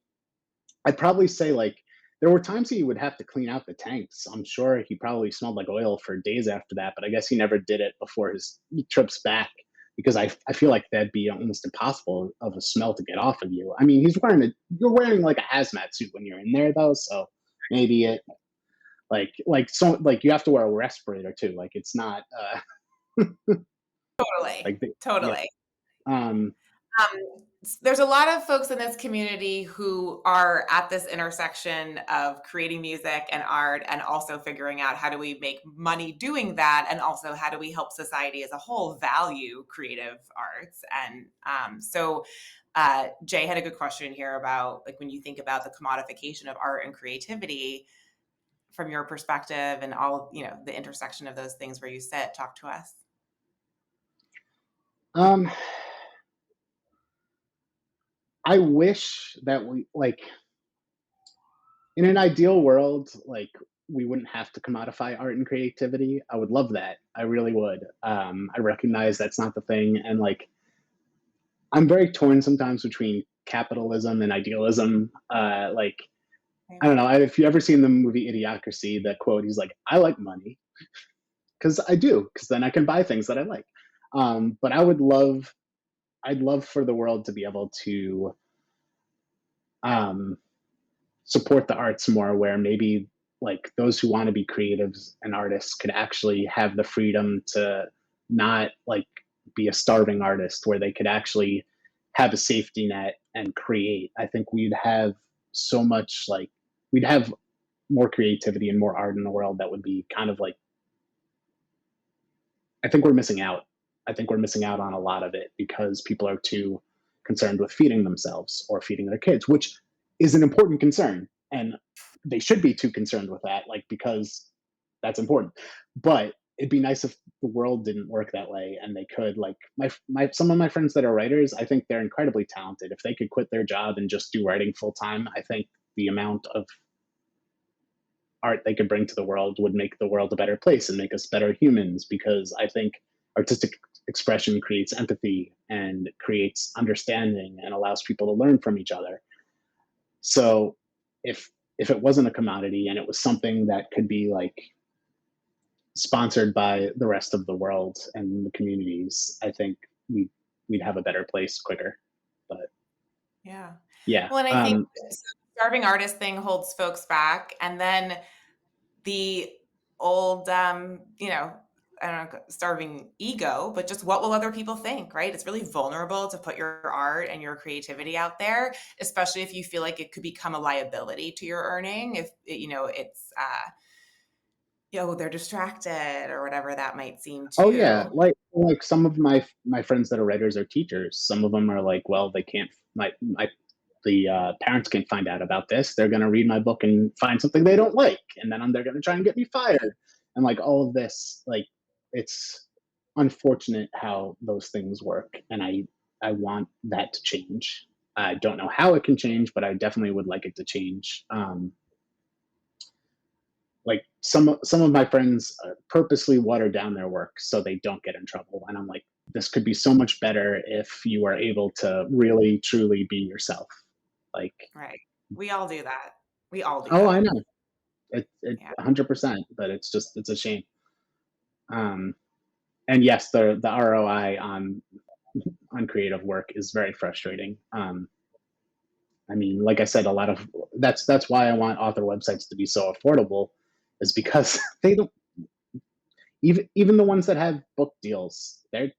I'd probably say like there were times he would have to clean out the tanks. I'm sure he probably smelled like oil for days after that, but I guess he never did it before his trips back because I feel like that'd be almost impossible of a smell to get off of you. I mean, you're wearing like a hazmat suit when you're in there though, so maybe it like you have to wear a respirator too. Like it's not Totally, like the, yeah. totally. Um There's a lot of folks in this community who are at this intersection of creating music and art and also figuring out how do we make money doing that, and also how do we help society as a whole value creative arts. And Jay had a good question here about like when you think about the commodification of art and creativity from your perspective and all, the intersection of those things where you sit. Talk to us. um I wish that we like in an ideal world, like we wouldn't have to commodify art and creativity. I would love that. I really would. I recognize that's not the thing, and like I'm very torn sometimes between capitalism and idealism. Like I don't know if you ever seen the movie Idiocracy. That quote, he's like, "I like money because I do, because then I can buy things that I like." But I'd love for the world to be able to um, support the arts more, where maybe like those who want to be creatives and artists could actually have the freedom to not like be a starving artist, where they could actually have a safety net and create. I think we'd have so much like we'd have more creativity and more art in the world that would be kind of like I think we're missing out. I think we're missing out on a lot of it because people are too concerned with feeding themselves or feeding their kids, which is an important concern. And they should be too concerned with that, like, because that's important. But it'd be nice if the world didn't work that way and they could, like, some of my friends that are writers, I think they're incredibly talented. If they could quit their job and just do writing full time, I think the amount of art they could bring to the world would make the world a better place and make us better humans, because I think artistic expression creates empathy and creates understanding and allows people to learn from each other. So if it wasn't a commodity and it was something that could be like sponsored by the rest of the world and the communities, I think we'd have a better place quicker. But Yeah. yeah, Well, and I think the starving artist thing holds folks back. And then the old, I don't know, starving ego, but just what will other people think, right? It's really vulnerable to put your art and your creativity out there, especially if you feel like it could become a liability to your earning. If, it's, they're distracted or whatever that might seem oh yeah, too. like some of my friends that are writers are teachers. Some of them are like, well, they can't. My the parents can find out about this. They're going to read my book and find something they don't like, and then they're going to try and get me fired. And like all of this, like it's unfortunate how those things work, and I want that to change. I don't know how it can change, but I definitely would like it to change. Like some of my friends purposely water down their work so they don't get in trouble, and I'm like, this could be so much better if you are able to really truly be yourself. Like, Right. We all do that. We all do oh, I that. know it Yeah. 100%, but it's a shame. Um, and yes, the ROI on creative work is very frustrating. I mean, like I said, a lot of that's why I want author websites to be so affordable, is because they don't even the ones that have book deals, they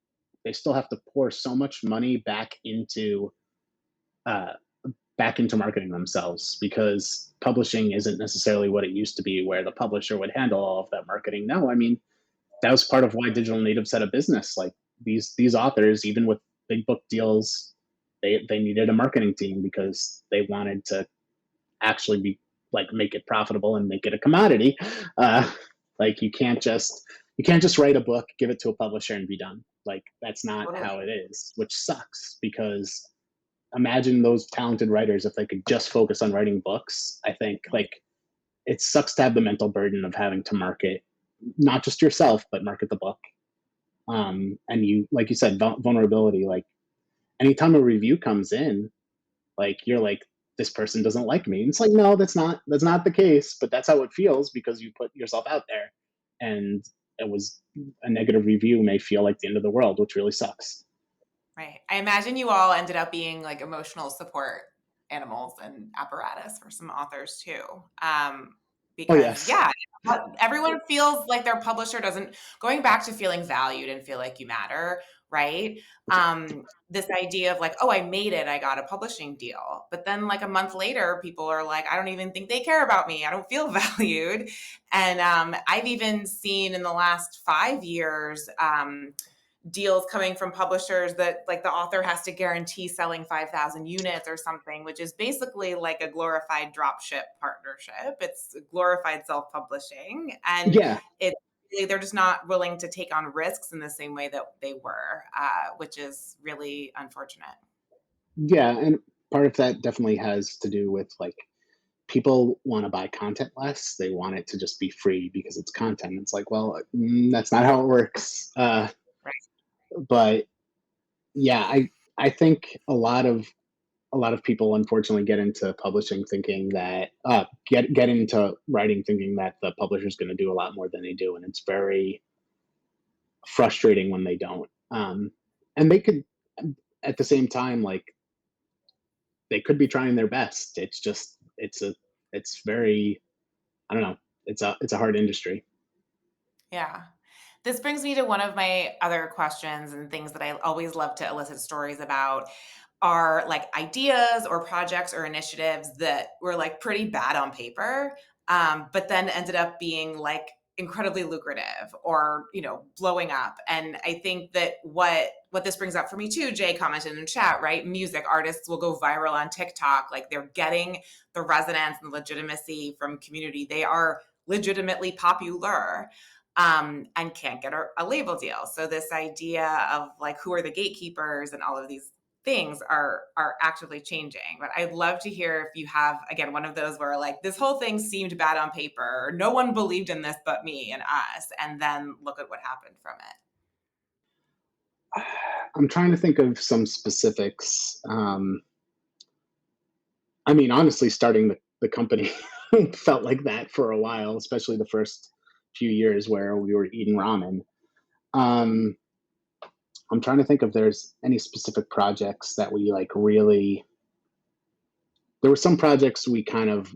still have to pour so much money uh, back into marketing themselves, because publishing isn't necessarily what it used to be, where the publisher would handle all of that marketing. No, I mean that was part of why digital natives had a business. Like these authors, even with big book deals, they needed a marketing team because they wanted to actually be like make it profitable and make it a commodity. Like you can't just you can't just write a book, give it to a publisher, and be done. Like that's not Totally. how it is, which sucks because imagine those talented writers if they could just focus on writing books. I think like it sucks to have the mental burden of having to market not just yourself but market the book. And you, like you said, vulnerability. Like anytime a review comes in, like you're like, this person doesn't like me. And it's like, no, that's not the case, but that's how it feels because you put yourself out there, and it was a negative review may feel like the end of the world, which really sucks. Right. I imagine you all ended up being like emotional support animals and apparatus for some authors too. Oh Because yes. yeah, everyone feels like their publisher doesn't, going back to feeling valued and feel like you matter, right? This idea of like, oh, I made it, I got a publishing deal. But then like a month later, people are like, I don't even think they care about me. I don't feel valued. And I've even seen in the last 5 years, deals coming from publishers that like the author has to guarantee selling 5,000 units or something, which is basically like a glorified dropship partnership. It's glorified self-publishing, and Yeah. it they're just not willing to take on risks in the same way that they were, which is really unfortunate. Yeah, and part of that definitely has to do with like people want to buy content less. They want it to just be free because it's content. It's like, well, that's not how it works. Right. But yeah, I think a lot of people unfortunately get into publishing thinking that get into writing thinking that the publisher's going to do a lot more than they do, and it's very frustrating when they don't. And they could, at the same time, like they could be trying their best. It's just it's very, I don't know. It's a hard industry. Yeah. This brings me to one of my other questions and things that I always love to elicit stories about are like ideas or projects or initiatives that were like pretty bad on paper, but then ended up being like incredibly lucrative or blowing up. And I think that what this brings up for me too, Jay commented in the chat, right? Music artists will go viral on TikTok, like they're getting the resonance and the legitimacy from community. They are legitimately popular, and can't get a label deal. So this idea of like who are the gatekeepers and all of these things are actively changing. But I'd love to hear if you have again one of those where like this whole thing seemed bad on paper, or no one believed in this but me and us, and then look at what happened from it. I'm trying to think of some specifics. I mean, honestly, starting the company felt like that for a while, especially the first few years where we were eating ramen. Um, I'm trying to think if there's any specific projects that we like really. There were some projects we kind of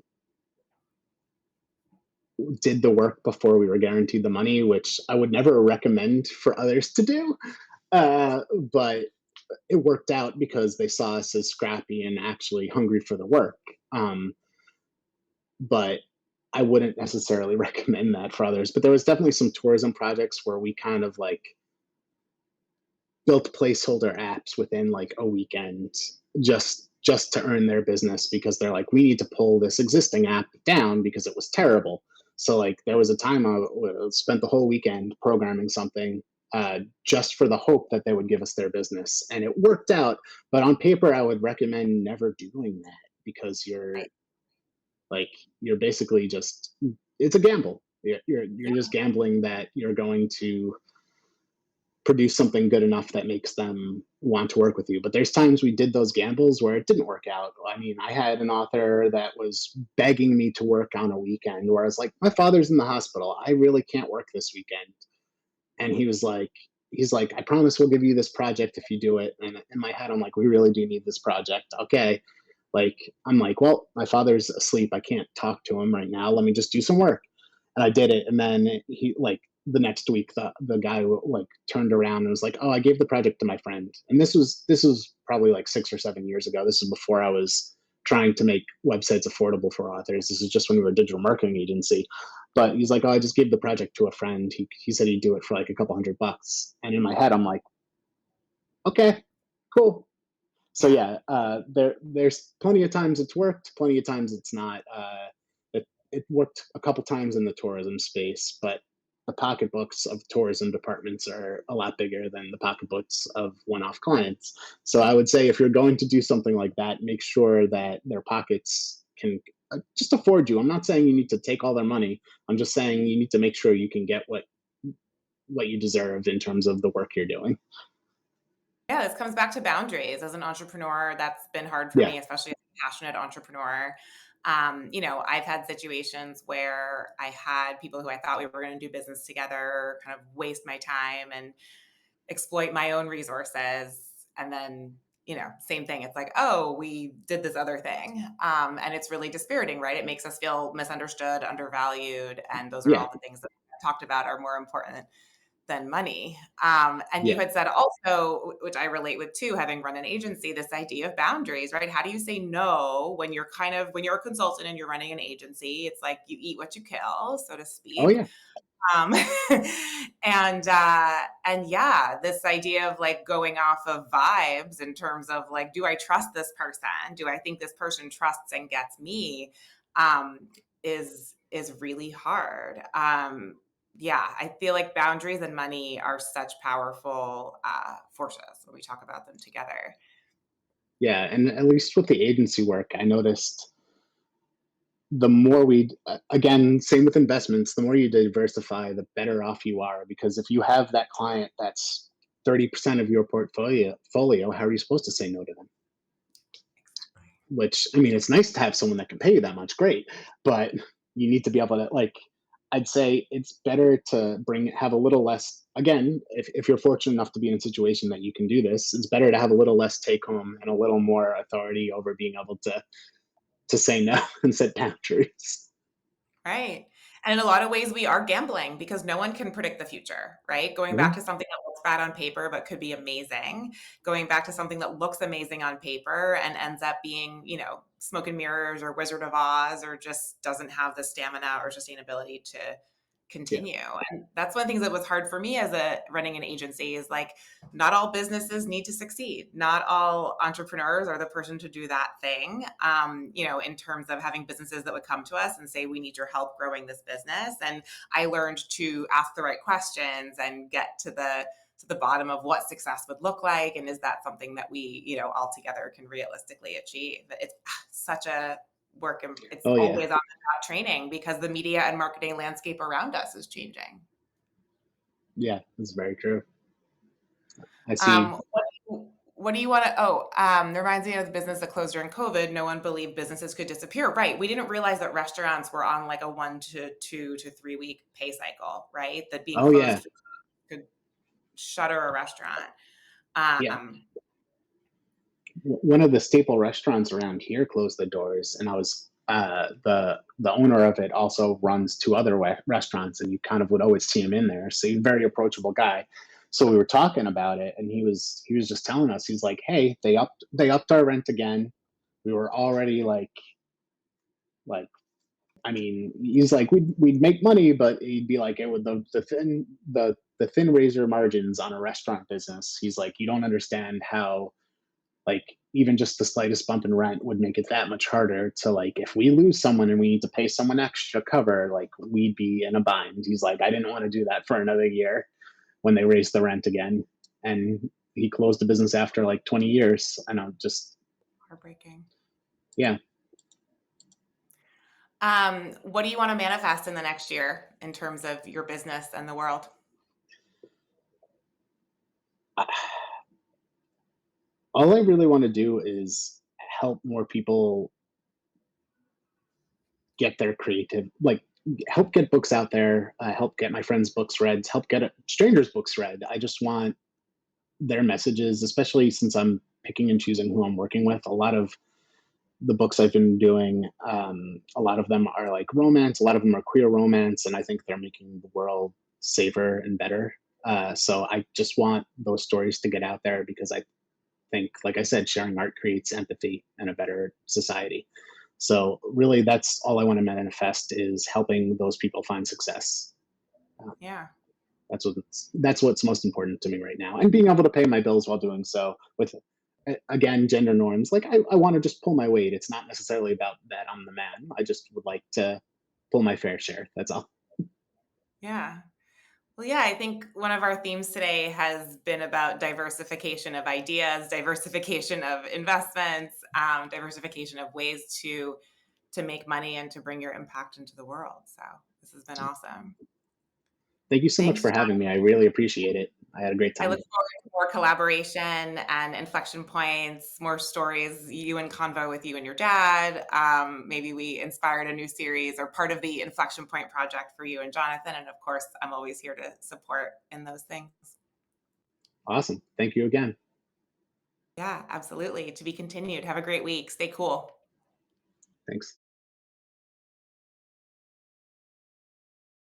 did the work before we were guaranteed the money, which I would never recommend for others to do. Uh, but it worked out because they saw us as scrappy and actually hungry for the work. Um, but I wouldn't necessarily recommend that for others. But there was definitely some tourism projects where we kind of like built placeholder apps within like a weekend just to earn their business because they're like, we need to pull this existing app down because it was terrible. So like there was a time I spent the whole weekend programming something just for the hope that they would give us their business, and it worked out. But on paper, I would recommend never doing that because Right. you're basically just, it's a gamble. You're Yeah. just gambling that you're going to produce something good enough that makes them want to work with you. But there's times we did those gambles where it didn't work out. I mean, I had an author that was begging me to work on a weekend where I was like, my father's in the hospital. I really can't work this weekend. And he's like, I promise we'll give you this project if you do it. And in my head, I'm like, we really do need this project. Okay. Like, I'm like, well, my father's asleep. I can't talk to him right now. Let me just do some work. And I did it. And then he like the next week, the guy like turned around and was like, oh, I gave the project to my friend. And this was probably like 6 or 7 years ago. This is before I was trying to make websites affordable for authors. This is just when we were a digital marketing agency. But he's like, oh, I just gave the project to a friend. He said he'd do it for like a couple $100. And in my head, I'm like, okay, cool. So Yeah. yeah, there's plenty of times it's worked, plenty of times it's not. It worked a couple times in the tourism space, but the pocketbooks of tourism departments are a lot bigger than the pocketbooks of one-off clients. So I would say if you're going to do something like that, make sure that their pockets can just afford you. I'm not saying you need to take all their money. I'm just saying you need to make sure you can get what you deserve in terms of the work you're doing. Yeah, this comes back to boundaries. As an entrepreneur, that's been hard for Yeah. me, especially as a passionate entrepreneur. I've had situations where I had people who I thought we were going to do business together kind of waste my time and exploit my own resources. And then, same thing. It's like, oh, we did this other thing. And it's really dispiriting, right? It makes us feel misunderstood, undervalued. And those are Yeah. all the things that I talked about are more important than money. And you Yeah. had said also, which I relate with too, having run an agency, this idea of boundaries, right? How do you say no when when you're a consultant and you're running an agency? It's like you eat what you kill, so to Oh speak. yeah. Um, and yeah, this idea of like going off of vibes in terms of like, do I trust this person? Do I think this person trusts and gets me? Um, is really hard. Yeah, I feel like boundaries and money are such powerful forces when we talk about them together. Yeah. And at least with the agency work, I noticed the more we again, same with investments, the more you diversify, the better off you are, because if you have that client that's 30% of your portfolio, how are you supposed to say no to them? Exactly. Which, I mean, it's nice to have someone that can pay you that much, great, but you need to be able to, like, I'd say it's better to have a little less. Again, if you're fortunate enough to be in a situation that you can do this, it's better to have a little less take home and a little more authority over being able to say no and set boundaries. Right. And in a lot of ways, we are gambling because no one can predict the future, right? Going back to Mhm. something that looks bad on paper, but could be amazing. Going back to something that looks amazing on paper and ends up being, smoke and mirrors or Wizard of Oz or just doesn't have the stamina or sustainability to Yeah. continue. And that's one of the things that was hard for me as a running an agency is like, not all businesses need to succeed. Not all entrepreneurs are the person to do that thing. In terms of having businesses that would come to us and say, we need your help growing this business. And I learned to ask the right questions and get to the bottom of what success would look like. And is that something that we, all together can realistically achieve? It's such a work and it's Oh yeah. always on the job training because the media and marketing landscape around us is changing. Yeah, that's very true. I see. What do you want to? Oh, that reminds me of the business that closed during COVID. No one believed businesses could disappear. Right. We didn't realize that restaurants were on like a 1 to 2 to 3 week pay cycle, right? That being Oh yeah. closed could shutter a restaurant. Yeah. Um, One of the staple restaurants around here closed the doors, and I was the owner of it also runs two other restaurants, and you kind of would always see him in there. So he's a very approachable guy. So we were talking about it, and he was just telling us, he's like, "Hey, they upped our rent again. We were already like." I mean, he's like, we'd make money, but he'd be like, it would the thin razor margins on a restaurant business. He's like, you don't understand how, like, even just the slightest bump in rent would make it that much harder to, like, if we lose someone and we need to pay someone extra to cover, like, we'd be in a bind. He's like, I didn't want to do that for another year when they raised the rent again. And he closed the business after like 20 years. And I'm just, Heartbreaking. yeah. What do you want to manifest in the next year in terms of your business and the world? All I really want to do is help more people get their creative, like, help get books out there, help get my friends' books read, help get strangers' books read. I just want their messages, especially since I'm picking and choosing who I'm working with. A lot of the books I've been doing, a lot of them are like romance, a lot of them are queer romance, and I think they're making the world safer and better. So I just want those stories to get out there because I think, like I said, sharing art creates empathy and a better society. So really, that's all I want to manifest is helping those people find success. Uh, Yeah. that's what's most important to me right now, and being able to pay my bills while doing so. With again, gender norms, like I want to just pull my weight. It's not necessarily about that I'm the man. I just would like to pull my fair share. That's all. Yeah. Well, yeah, I think one of our themes today has been about diversification of ideas, diversification of investments, diversification of ways to make money and to bring your impact into the world. So this has been awesome. Thank you so much Thanks, for John. having me. I really appreciate it. I had a great I look time. forward to more collaboration and inflection points, more stories, you and convo with you and your dad. Maybe we inspired a new series or part of the inflection point project for you and Jonathan. And of course, I'm always here to support in those things. Awesome. Thank you again. Yeah, absolutely. To be continued. Have a great week. Stay cool. Thanks.